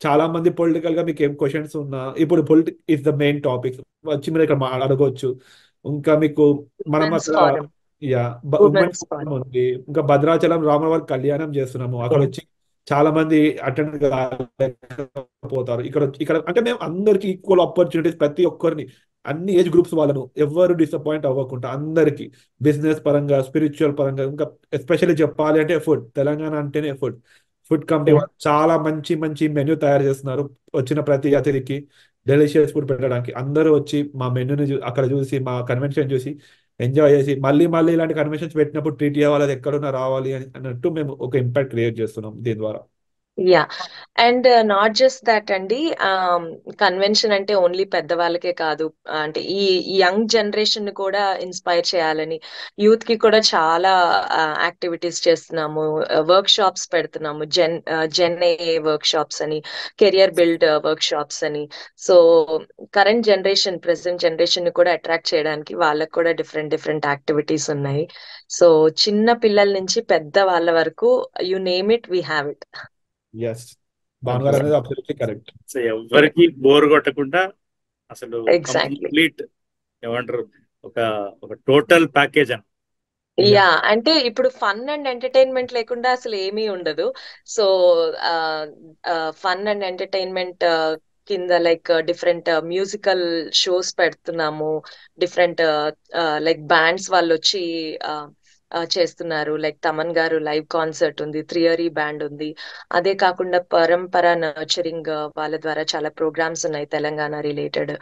చాలా మంది పొలిటికల్ గా మీకు ఏం క్వశ్చన్స్ ఉన్నా, ఇప్పుడు politic is the main topic, వచ్చి మీరు ఇక్కడ అడగవచ్చు. ఇంకా మీకు మనం అక్కడ ఉమెన్స్ ఫోరం ఉంది. ఇంకా భద్రాచలం రామవారి కళ్యాణం చేస్తున్నాము, అక్కడ వచ్చి చాలా మంది అటెండ్ పోతారు. ఇక్కడ అంటే మేము అందరికి ఈక్వల్ ఆపర్చునిటీస్, ప్రతి ఒక్కరిని అన్ని ఏజ్ గ్రూప్స్ వాళ్ళను ఎవరు డిసప్పాయింట్ అవ్వకుండా అందరికి బిజినెస్ పరంగా, స్పిరిచువల్ పరంగా, ఇంకా ఎస్పెషల్లీ చెప్పాలి అంటే తెలంగాణ అంటేనే ఫుడ్ కంపెనీ Yeah. వాళ్ళు చాలా మంచి మంచి మెన్యూ తయారు చేస్తున్నారు. వచ్చిన ప్రతి అతిథికి డెలిషియస్ ఫుడ్ పెట్టడానికి అందరూ వచ్చి మా మెన్యూని అక్కడ చూసి, మా కన్వెన్షన్ చూసి ఎంజాయ్ చేసి మళ్ళీ మళ్ళీ ఇలాంటి కన్వెన్షన్స్ పెట్టినప్పుడు ట్రీట్ వాళ్ళది ఎక్కడున్నా రావాలి అన్నట్టు మేము ఒక ఇంపాక్ట్ క్రియేట్ చేస్తున్నాం దీని ద్వారా. Yeah and not just that అండి, కన్వెన్షన్ అంటే ఓన్లీ పెద్దవాళ్ళకే కాదు, అంటే ఈ యంగ్ జనరేషన్ ని కూడా ఇన్స్పైర్ చేయాలని యూత్ కి కూడా చాలా యాక్టివిటీస్ చేస్తున్నాము. వర్క్ షాప్స్ పెడుతున్నాము, జెన్ఏ వర్క్ షాప్స్ అని, కెరియర్ బిల్డ్ వర్క్ షాప్స్ అని. సో ప్రెసెంట్ జనరేషన్ ని కూడా అట్రాక్ట్ చేయడానికి వాళ్ళకి కూడా డిఫరెంట్ యాక్టివిటీస్ ఉన్నాయి. సో చిన్న పిల్లల నుంచి పెద్ద వాళ్ళ వరకు you name it, we have it. Yes, భానుగారు అనేది అబ్సల్యూట్లీ కరెక్ట్. సో ఎవరికి బోర్ కొట్టకుండా అసలు ఎగ్జాక్ట్లీ. కంప్లీట్ ఏమంటారు ఒక ఒక టోటల్ ప్యాకేజ్ అని. యా అంటే ఇప్పుడు ఫన్ అండ్ ఎంటర్టైన్మెంట్ లేకుండా అసలు ఏమీ ఉండదు. సో ఫన్ అండ్ ఎంటర్టైన్మెంట్ కింద లైక్ డిఫరెంట్ మ్యూజికల్ షోస్ పెడుతున్నాము. డిఫరెంట్ లైక్ బ్యాండ్స్ వాళ్ళు వచ్చి చేస్తున్నారు. లైక్ తమన్ గారు లైవ్ కాన్సర్ట్ ఉంది, త్రియరీ బ్యాండ్ ఉంది. అదే కాకుండా పరంపర నర్చరింగ్ వాళ్ళ ద్వారా చాలా ప్రోగ్రామ్స్ ఉన్నాయి Telangana related.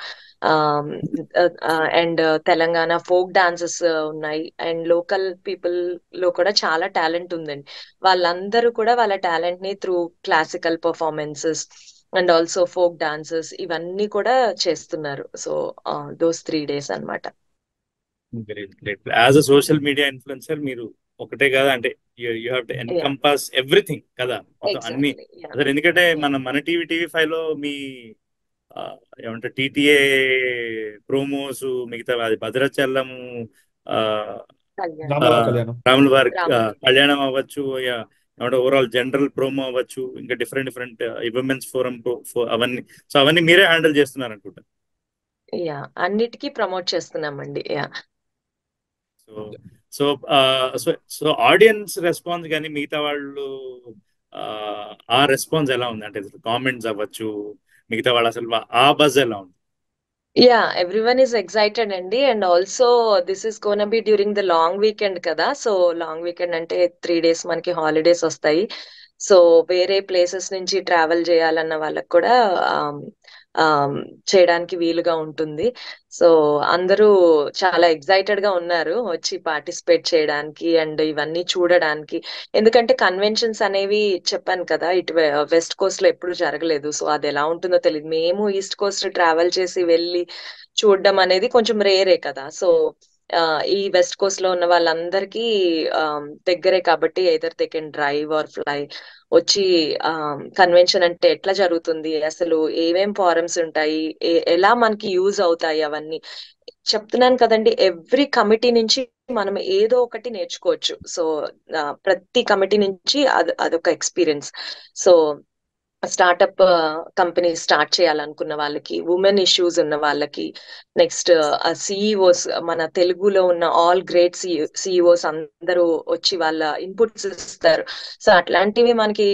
And Telangana folk dances ఉన్నాయి. అండ్ లోకల్ పీపుల్ లో కూడా చాలా టాలెంట్ ఉందండి. వాళ్ళందరూ కూడా వాళ్ళ టాలెంట్ ని through classical performances and also folk dances ఇవన్నీ కూడా చేస్తున్నారు. సో దోస్ 3 days అన్నమాట. As a social media influencer మీరు ఒకటే కదా, అంటే you have to encompass everything కదా, మొత్తం అన్ని. ఎగ్జాక్ట్లీ. అసలు ఎందుకంటే మన టీవీ5 లో మీ ఏమంటారు టీటీఏ ప్రోమోస్, మిగతా అది భద్రాచలము రాముల కళ్యాణం, రాముల వారి రాముల కళ్యాణం అవ్వచ్చు, ఏమంటే ఓవరాల్ జనరల్ ప్రోమో అవ్వచ్చు, ఇంకా డిఫరెంట్ విమెన్స్ ఫోరం అవన్నీ. సో అవన్నీ మీరే హ్యాండిల్ చేస్తున్నారు అనుకుంటా. యా అన్నిటికీ ప్రమోట్ చేస్తున్నామండి. Yeah so so so audience response కానీ మిగతా వాళ్ళు ఆ రెస్పాన్స్ ఎలా ఉంది, అంటే కామెంట్స్ అవ్వచ్చు, మిగతా వాళ్ళు అసలు ఆ బజ్ ఎలా ఉంది? యా ఎవ్రీవన్ ఈస్ ఎక్సైటెడ్ అండి. And also this is gonna be during the long weekend కదా. సో లాంగ్ వీకెండ్ అంటే 3 days మనకి హాలిడేస్ వస్తాయి. సో వేరే ప్లేసెస్ నుంచి ట్రావెల్ చేయాలన్న వాళ్ళకి కూడా చేయడానికి వీలుగా ఉంటుంది. సో అందరూ చాలా ఎక్సైటెడ్ గా ఉన్నారు వచ్చి పార్టిసిపేట్ చేయడానికి అండ్ ఇవన్నీ చూడడానికి. ఎందుకంటే కన్వెన్షన్స్ అనేవి చెప్పాను కదా, ఇటు వెస్ట్ కోస్ట్ లో ఎప్పుడు జరగలేదు. సో అది ఎలా ఉంటుందో తెలియదు. మేము ఈస్ట్ కోస్ట్ ట్రావెల్ చేసి వెళ్ళి చూడడం అనేది కొంచెం రేరే కదా. సో ఈ వెస్ట్ కోస్ట్ లో ఉన్న వాళ్ళందరికీ దగ్గరే కాబట్టి either they can drive or fly వచ్చి కన్వెన్షన్ అంటే ఎట్లా జరుగుతుంది, అసలు ఏమేం ఫారమ్స్ ఉంటాయి, ఎలా మనకి యూజ్ అవుతాయి, అవన్నీ చెప్తున్నాను కదండి. ఎవ్రీ కమిటీ నుంచి మనం ఏదో ఒకటి నేర్చుకోవచ్చు. సో ప్రతి కమిటీ నుంచి అదొక experience. So startup company start చేయాలనుకున్న వాళ్ళకి, ఉమెన్ ఇష్యూస్ ఉన్న వాళ్ళకి, నెక్స్ట్ సిఇఓస్, మన తెలుగులో ఉన్న ఆల్ గ్రేట్ సిఇఓస్ అందరూ వచ్చి వాళ్ళ ఇన్పుట్స్ ఇస్తారు. సో అట్లాంటివి మనకి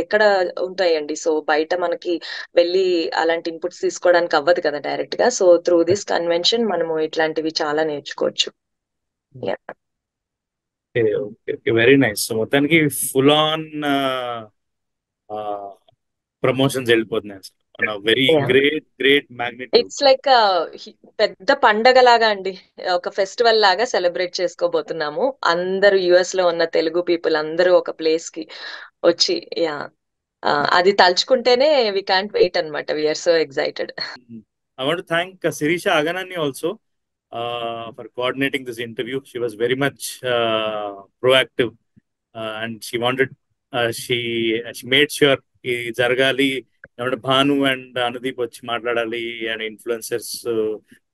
ఎక్కడ ఉంటాయండి. సో బయట మనకి వెళ్ళి అలాంటి ఇన్పుట్స్ తీసుకోవడానికి అవ్వదు కదా డైరెక్ట్ గా. సో త్రూ దిస్ కన్వెన్షన్ మనము ఇట్లాంటివి చాలా నేర్చుకోవచ్చు. Very nice. సో మొత్తానికి ఫుల్ ఆన్ ప్రమోషన్స్ వెళ్ళిపోతున్నాయి. Very great magnitude. It's like పెద్ద పండగ లాగా అండి, ఒక ఫెస్టివల్ లాగా సెలబ్రేట్ చేసుకోబోతున్నాము. అందరూ యుఎస్ లో ఉన్న తెలుగు పీపుల్ అందరూ ఒక ప్లేస్ కి వచ్చి, యా అది తలుచుకుంటేనే వి కాంట్ వెయిట్ అన్నమాట. We are so excited. I want to thank Sirisha Aganani also for coordinating this interview. She was very much proactive and she wanted, she made sure ఈ జరగాలి, Bhanu and Anudeep వచ్చి మాట్లాడాలి, and influencers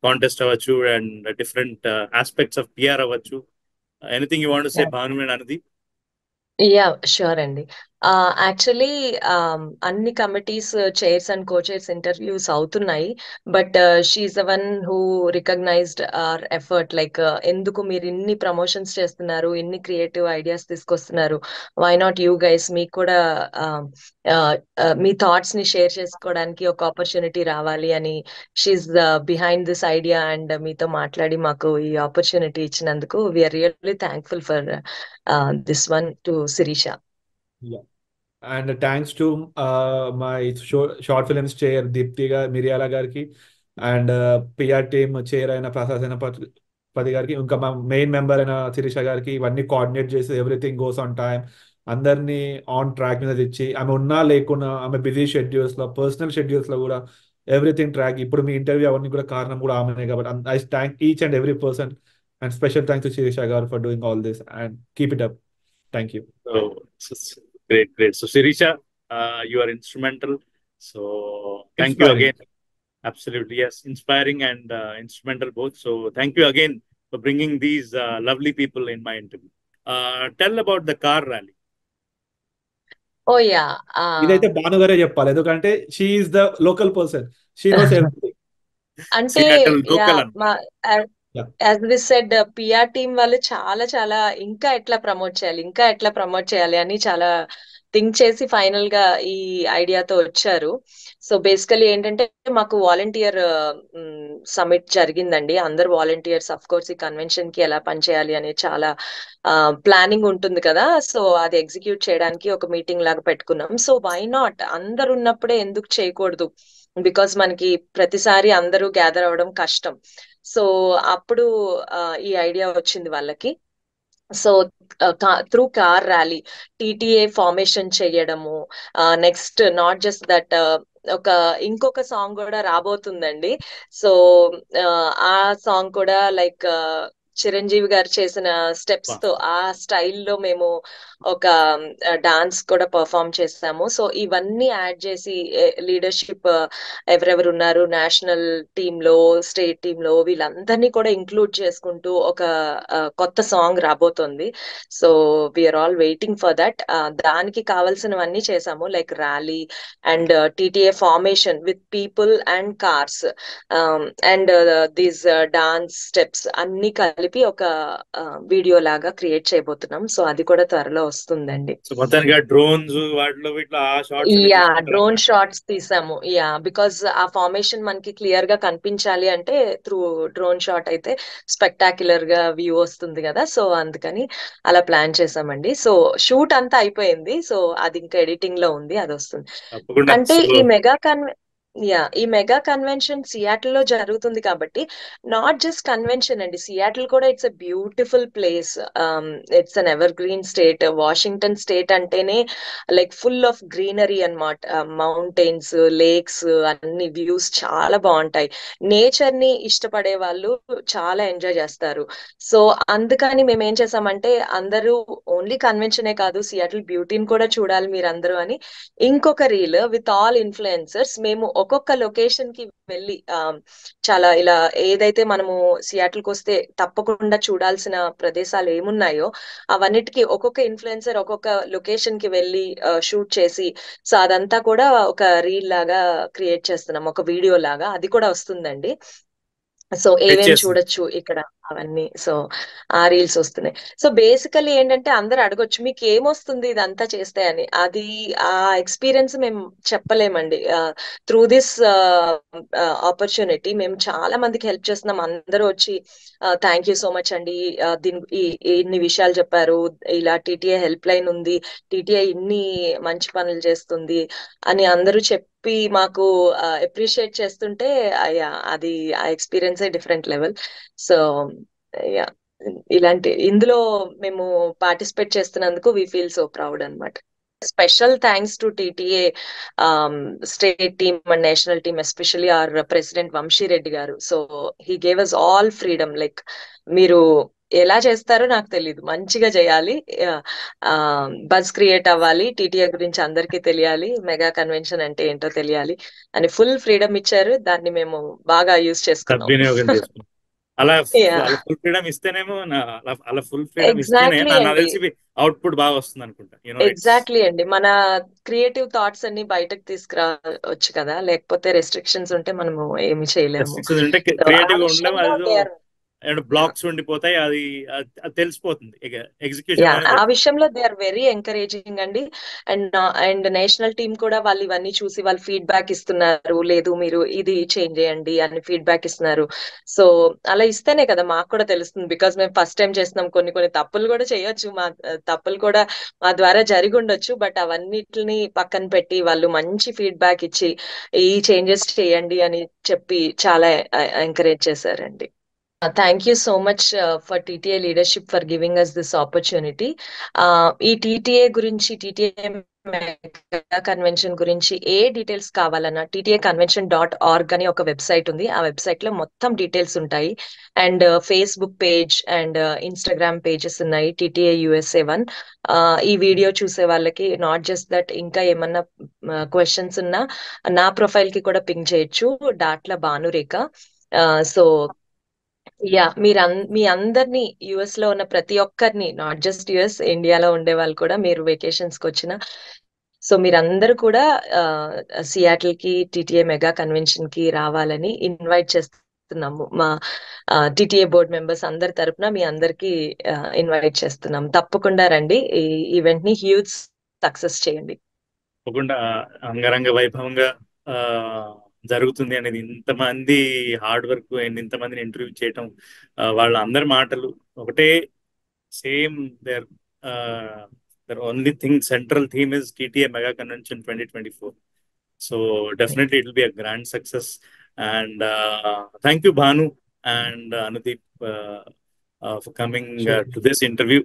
contest అవ్వచ్చు, and different aspects of PR అవ్వచ్చు. Anything you want to say Bhanu and Anudeep? Yeah sure అండి. Actually అన్ని committees chairs and co chairs interviews అవుతున్నాయి. But she's the one who recognised our effort. Like ఎందుకు మీరు ఇన్ని promotions చేస్తున్నారు, ఇన్ని క్రియేటివ్ ఐడియాస్ తీసుకొస్తున్నారు, వై నాట్ యూ గైస్, మీకు కూడా మీ థాట్స్ ని షేర్ చేసుకోవడానికి ఒక ఆపర్చునిటీ రావాలి అని she's behind this idea. And మీతో మాట్లాడి మాకు ఈ ఆపర్చునిటీ ఇచ్చినందుకు we are really thankful for this one to Sirisha. Yeah. And thanks to my short films chair Deepthi Miryala గారికి అండ్ పిఆర్ టీమ్ చైర్ అయిన ప్రసాద్ సేనాపతి గారికి, ఇంకా మా మెయిన్ మెంబర్ అయిన శిరీష గారికి, ఇవన్నీ కోఆర్డినేట్ చేసి ఎవ్రీథింగ్ గోస్ ఆన్ టైం అందరినీ ఆన్ ట్రాక్ మీద తెచ్చి, ఆమె ఉన్నా లేకున్నా ఆమె బిజీ షెడ్యూల్స్లో, పర్సనల్ షెడ్యూల్స్లో కూడా ఎవ్రీథింగ్ ట్రాక్. ఇప్పుడు మీ ఇంటర్వ్యూ అవన్నీ కూడా కారణం కూడా ఆమెనే. కాబట్టి I thank each and every person and special thanks to Sirisha garu for doing all this and keep it up. Thank you. Great. So Sirisha, you are instrumental. So thank you again. Absolutely, yes, inspiring and instrumental both. So thank you again for bringing these lovely people in my interview. Tell about the car rally. Oh yeah. ఇదైతే భాను గారే చెప్పాలి, ఎందుకంటే she is the local person, she knows everything. అంటే as we said PR team వాళ్ళు చాలా ఇంకా ఎట్లా promote చేయాలి అని చాలా థింక్ చేసి ఫైనల్ గా ఈ ఐడియాతో వచ్చారు. సో బేసికలీ ఏంటంటే మాకు వాలంటీర్ సమిట్ జరిగిందండి. అందరు వాలంటీర్స్ అఫ్ కోర్స్ ఈ కన్వెన్షన్ కి ఎలా పనిచేయాలి అనే చాలా ప్లానింగ్ ఉంటుంది కదా. సో అది ఎగ్జిక్యూట్ చేయడానికి ఒక మీటింగ్ లాగా పెట్టుకున్నాం. సో వై నాట్, అందరు ఉన్నప్పుడే ఎందుకు చేయకూడదు, బికాస్ మనకి ప్రతిసారి అందరూ గ్యాదర్ అవ్వడం కష్టం. సో అప్పుడు ఈ ఐడియా వచ్చింది వాళ్ళకి. So through car rally TTA formation చేయడము, నెక్స్ట్ నాట్ జస్ట్ దట్ ఇంకొక సాంగ్ కూడా రాబోతుందండి. సో ఆ సాంగ్ కూడా లైక్ చిరంజీవి గారు చేసిన స్టెప్స్ తో ఆ స్టైల్లో మేము ఒక డాన్స్ కూడా పర్ఫామ్ చేస్తాము. సో ఇవన్నీ యాడ్ చేసి లీడర్షిప్ ఎవరెవరు ఉన్నారు నేషనల్ టీమ్ లో, స్టేట్ టీమ్ లో, వీళ్ళందరినీ కూడా ఇంక్లూడ్ చేసుకుంటూ ఒక కొత్త సాంగ్ రాబోతోంది. So we are all waiting for that. దానికి కావాల్సినవన్నీ చేసాము, like rally and TTA formation with people and cars and these dance steps అన్ని కలిపి ఒక వీడియో లాగా క్రియేట్ చేయబోతున్నాం. సో అది కూడా త్వరలో వస్తుందండి. డ్రోన్ షాట్స్ తీసాము. బికాస్ ఆ ఫార్మేషన్ మనకి క్లియర్ గా కనిపించాలి అంటే త్రూ డ్రోన్ షాట్ అయితే స్పెక్టాక్యులర్ గా వ్యూ వస్తుంది కదా. సో అందుకని అలా ప్లాన్ చేసామండి. సో షూట్ అంతా అయిపోయింది. సో అది ఇంకా ఎడిటింగ్ లో ఉంది, అది వస్తుంది. అంటే ఈ మెగా కన్వెన్షన్ సియాటిల్ లో జరుగుతుంది కాబట్టి నాట్ జస్ట్ కన్వెన్షన్ అండి, సియాటిల్ కూడా it's a beautiful place. It's an ever green state. Washington state అంటేనే లైక్ ఫుల్ ఆఫ్ గ్రీనరీ అన్నమాట. మౌంటైన్స్, లేక్స్, అన్ని వ్యూస్ చాలా బాగుంటాయి. నేచర్ ని ఇష్టపడే వాళ్ళు చాలా ఎంజాయ్ చేస్తారు. సో అందుకని మేము ఏం చేసామంటే అందరూ ఓన్లీ కన్వెన్షనే కాదు, సియాటిల్ బ్యూటీని కూడా చూడాలి మీరందరూ అని ఇంకొక రీల్ విత్ ఆల్ ఇన్ఫ్లుయెన్సర్స్ మేము ఒక్కొక్క లొకేషన్ కి వెళ్ళి చాలా ఇలా ఏదైతే మనము సియాటిల్కి వస్తే తప్పకుండా చూడాల్సిన ప్రదేశాలు ఏమున్నాయో అవన్నిటికీ ఒక్కొక్క ఇన్ఫ్లుయెన్సర్ ఒక్కొక్క లొకేషన్ కి వెళ్ళి షూట్ చేసి, సో అదంతా కూడా ఒక రీల్ లాగా క్రియేట్ చేస్తున్నాం, ఒక వీడియో లాగా. అది కూడా వస్తుందండి. సో ఏమేమి చూడొచ్చు ఇక్కడ అవన్నీ. సో ఆ రీల్స్ వస్తున్నాయి. సో బేసికలీ ఏంటంటే అందరు అడగొచ్చు మీకు ఏమొస్తుంది ఇదంతా చేస్తే అని. అది ఆ ఎక్స్పీరియన్స్ మేము చెప్పలేమండి. త్రూ దిస్ ఆపర్చునిటీ మేము చాలా మందికి హెల్ప్ చేస్తున్నాం. అందరూ వచ్చి థ్యాంక్ యూ సో మచ్ అండి, ఇన్ని విషయాలు చెప్పారు, ఇలా టీటీఏ హెల్ప్ లైన్ ఉంది, టీటీఏ ఇన్ని మంచి పనులు చేస్తుంది అని అందరూ చెప్పి మాకు అప్రిషియేట్ చేస్తుంటే అది ఆ ఎక్స్పీరియన్స్ డిఫరెంట్ లెవెల్. సో ఇందులో మేము పార్టిసిపేట్ చేస్తున్నందుకు వి ఫీల్ సో ప్రౌడ్ అన్నమాట. Special thanks to TTA state team and national team, especially our president Vamshi Reddy garu. So he gave us all freedom. Like మీరు ఎలా చేస్తారో నాకు తెలియదు, మంచిగా చేయాలి, బజ్ క్రియేట్ అవ్వాలి, టీటీఏ గురించి అందరికీ తెలియాలి, మెగా కన్వెన్షన్ అంటే ఏంటో తెలియాలి అని ఫుల్ ఫ్రీడమ్ ఇచ్చారు. దాన్ని మేము బాగా యూజ్ చేసుకున్నాం. అలా యా అలా ఫుల్ ఫ్రీడమ్ ఇస్తేనేమో అలా ఫుల్ ఫ్రీడమ్ ఇస్తేనే ఎగ్జాక్ట్లీ నాకు అండి. తెలిసి అవుట్పుట్ బాగా వస్తుంది అనుకుంటా. ఇట్స్ ఎగ్జాక్ట్లీ అండి. మన క్రియేటివ్ థాట్స్ అన్ని బయటకు తీసుకురావచ్చు కదా, లేకపోతే రెస్ట్రిక్షన్స్ ఉంటే మనము ఏమి చేయలేము. రెస్ట్రిక్షన్స్ ఉంటే సో ఆ క్రియేటివ్ గా ఉండలేము. విషయంలో అదేదో దే ఆర్ బ్లాక్స్ ఉండిపోతాయి. అది తెలిసిపోతుంది. ఇక ఎగ్జిక్యూషన్ యా లోనే ఆ తెలిసిపోతుంది. విషయంలో దే ఆర్ వెరీ ఎంకరేజింగ్ అండి. అండ్ నేషనల్ టీమ్ కూడా వాళ్ళు ఇవన్నీ చూసి వాళ్ళు ఫీడ్బ్యాక్ ఇస్తున్నారు. లేదు మీరు ఇది చేంజ్ చేయండి అని ఫీడ్బ్యాక్ ఇస్తున్నారు. సో అలా ఇస్తేనే కదా మాకు కూడా తెలుస్తుంది. బికాస్ మేము ఫస్ట్ టైం చేస్తున్నాం, కొన్ని తప్పులు కూడా చేయొచ్చు, తప్పులు కూడా మా ద్వారా జరిగి ఉండొచ్చు. బట్ అవన్నిటిని పక్కన పెట్టి వాళ్ళు మంచి ఫీడ్బ్యాక్ ఇచ్చి ఈ చేంజెస్ చేయండి అని చెప్పి చాలా ఎంకరేజ్ చేశారండి. Thank you so much for TTA leadership for giving us this opportunity. ఈ TTA గురించి, TTA మెగా కన్వెన్షన్ గురించి ఏ డీటెయిల్స్ కావాలన్నా TTAconvention.org అని ఒక వెబ్సైట్ ఉంది. ఆ వెబ్సైట్ లో మొత్తం డీటెయిల్స్ ఉంటాయి. And Facebook page and Instagram pages ఉన్నాయి, TTA USA 1. ఈ వీడియో చూసే వాళ్ళకి నాట్ జస్ట్ దట్, ఇంకా ఏమన్నా క్వశ్చన్స్ ఉన్నా నా ప్రొఫైల్ కి కూడా పింగ్ చేయొచ్చు, డాట్ల భానురేఖ. సో యా మీ అందరినీ, యుఎస్ లో ఉన్న ప్రతి ఒక్కరిని, నాట్ జస్ట్ యుఎస్, ఇండియాలో ఉండే వాళ్ళు కూడా, మీరు వెకేషన్స్ కి వచ్చిన, సో మీరందరూ కూడా సియాటిల్ కి TTA మెగా కన్వెన్షన్ కి రావాలని ఇన్వైట్ చేస్తున్నాము. మా TTA బోర్డ్ మెంబర్స్ అందరి తరపున మీ అందరికి ఇన్వైట్ చేస్తున్నాం. తప్పకుండా రండి, ఈ ఈవెంట్ ని హ్యూజ్ సక్సెస్ చేయండి. తప్పకుండా అంగరంగ వైభవంగా ఆ, జరుగుతుంది అనేది, ఇంతమంది హార్డ్ వర్క్ అండ్ ఇంతమందిని ఇంటర్వ్యూ చేయటం, వాళ్ళ అందరి మాటలు ఒకటే same. There only thing, central theme is TTA mega convention 2024. So definitely it will be a grand success. And thank you, Bhanu and Anudeep, for coming Sure. to this interview.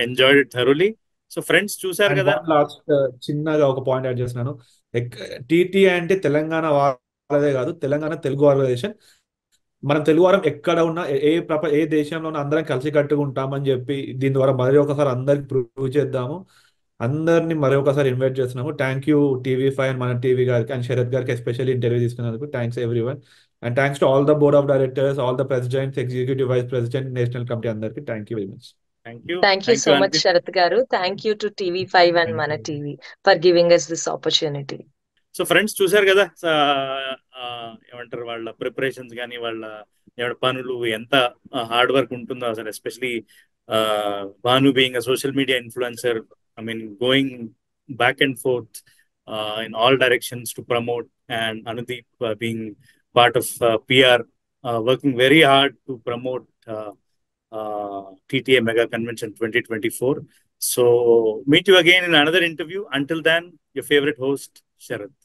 Enjoyed it thoroughly. So friends, చూసారు and కదా. One last చిన్నగా ఒక point add చేస్తున్నాను. TTA అంటే తెలంగాణ వాళ్ళదే కాదు, Telangana Telugu organisation. మనం తెలుగు వారం ఎక్కడ ఉన్నా, ఏ దేశంలో ఉన్నా అందరం కలిసి కట్టుగా ఉంటామని చెప్పి దీని ద్వారా మరి ఒకసారి అందరికి ప్రూవ్ చేద్దాము. అందరినీ మరి ఒకసారి ఇన్వైట్ చేస్తున్నాము. థ్యాంక్ యూ TV5 అండ్ మన టీవీ గారికి అండ్ శరత్ గారికి ఎస్పెషల్లీ ఇంటర్వ్యూ తీసుకున్నందుకు. Thanks everyone. And thanks to all the board of directors, all the presidents, executive vice president, national committee అందరికి thank you very much. Thank you. Thank you Thank so you, much, Anudeep. Sharath garu. Thank you to TV5 and Thank Mana you. TV for giving us this opportunity. So friends చూసారు కదా, ఏమంటారు, వాళ్ళ preparations కానీ వాళ్ళ పనులు ఎంత hard work ఉంటుందో అసలు. Especially Bhanu being a social media influencer, I mean going back and fourth in all directions to promote, and Anudeep being part of PR, working very hard to promote TTA Mega Convention 2024. So meet you again in another interview. Until then, your favorite host, Sharath.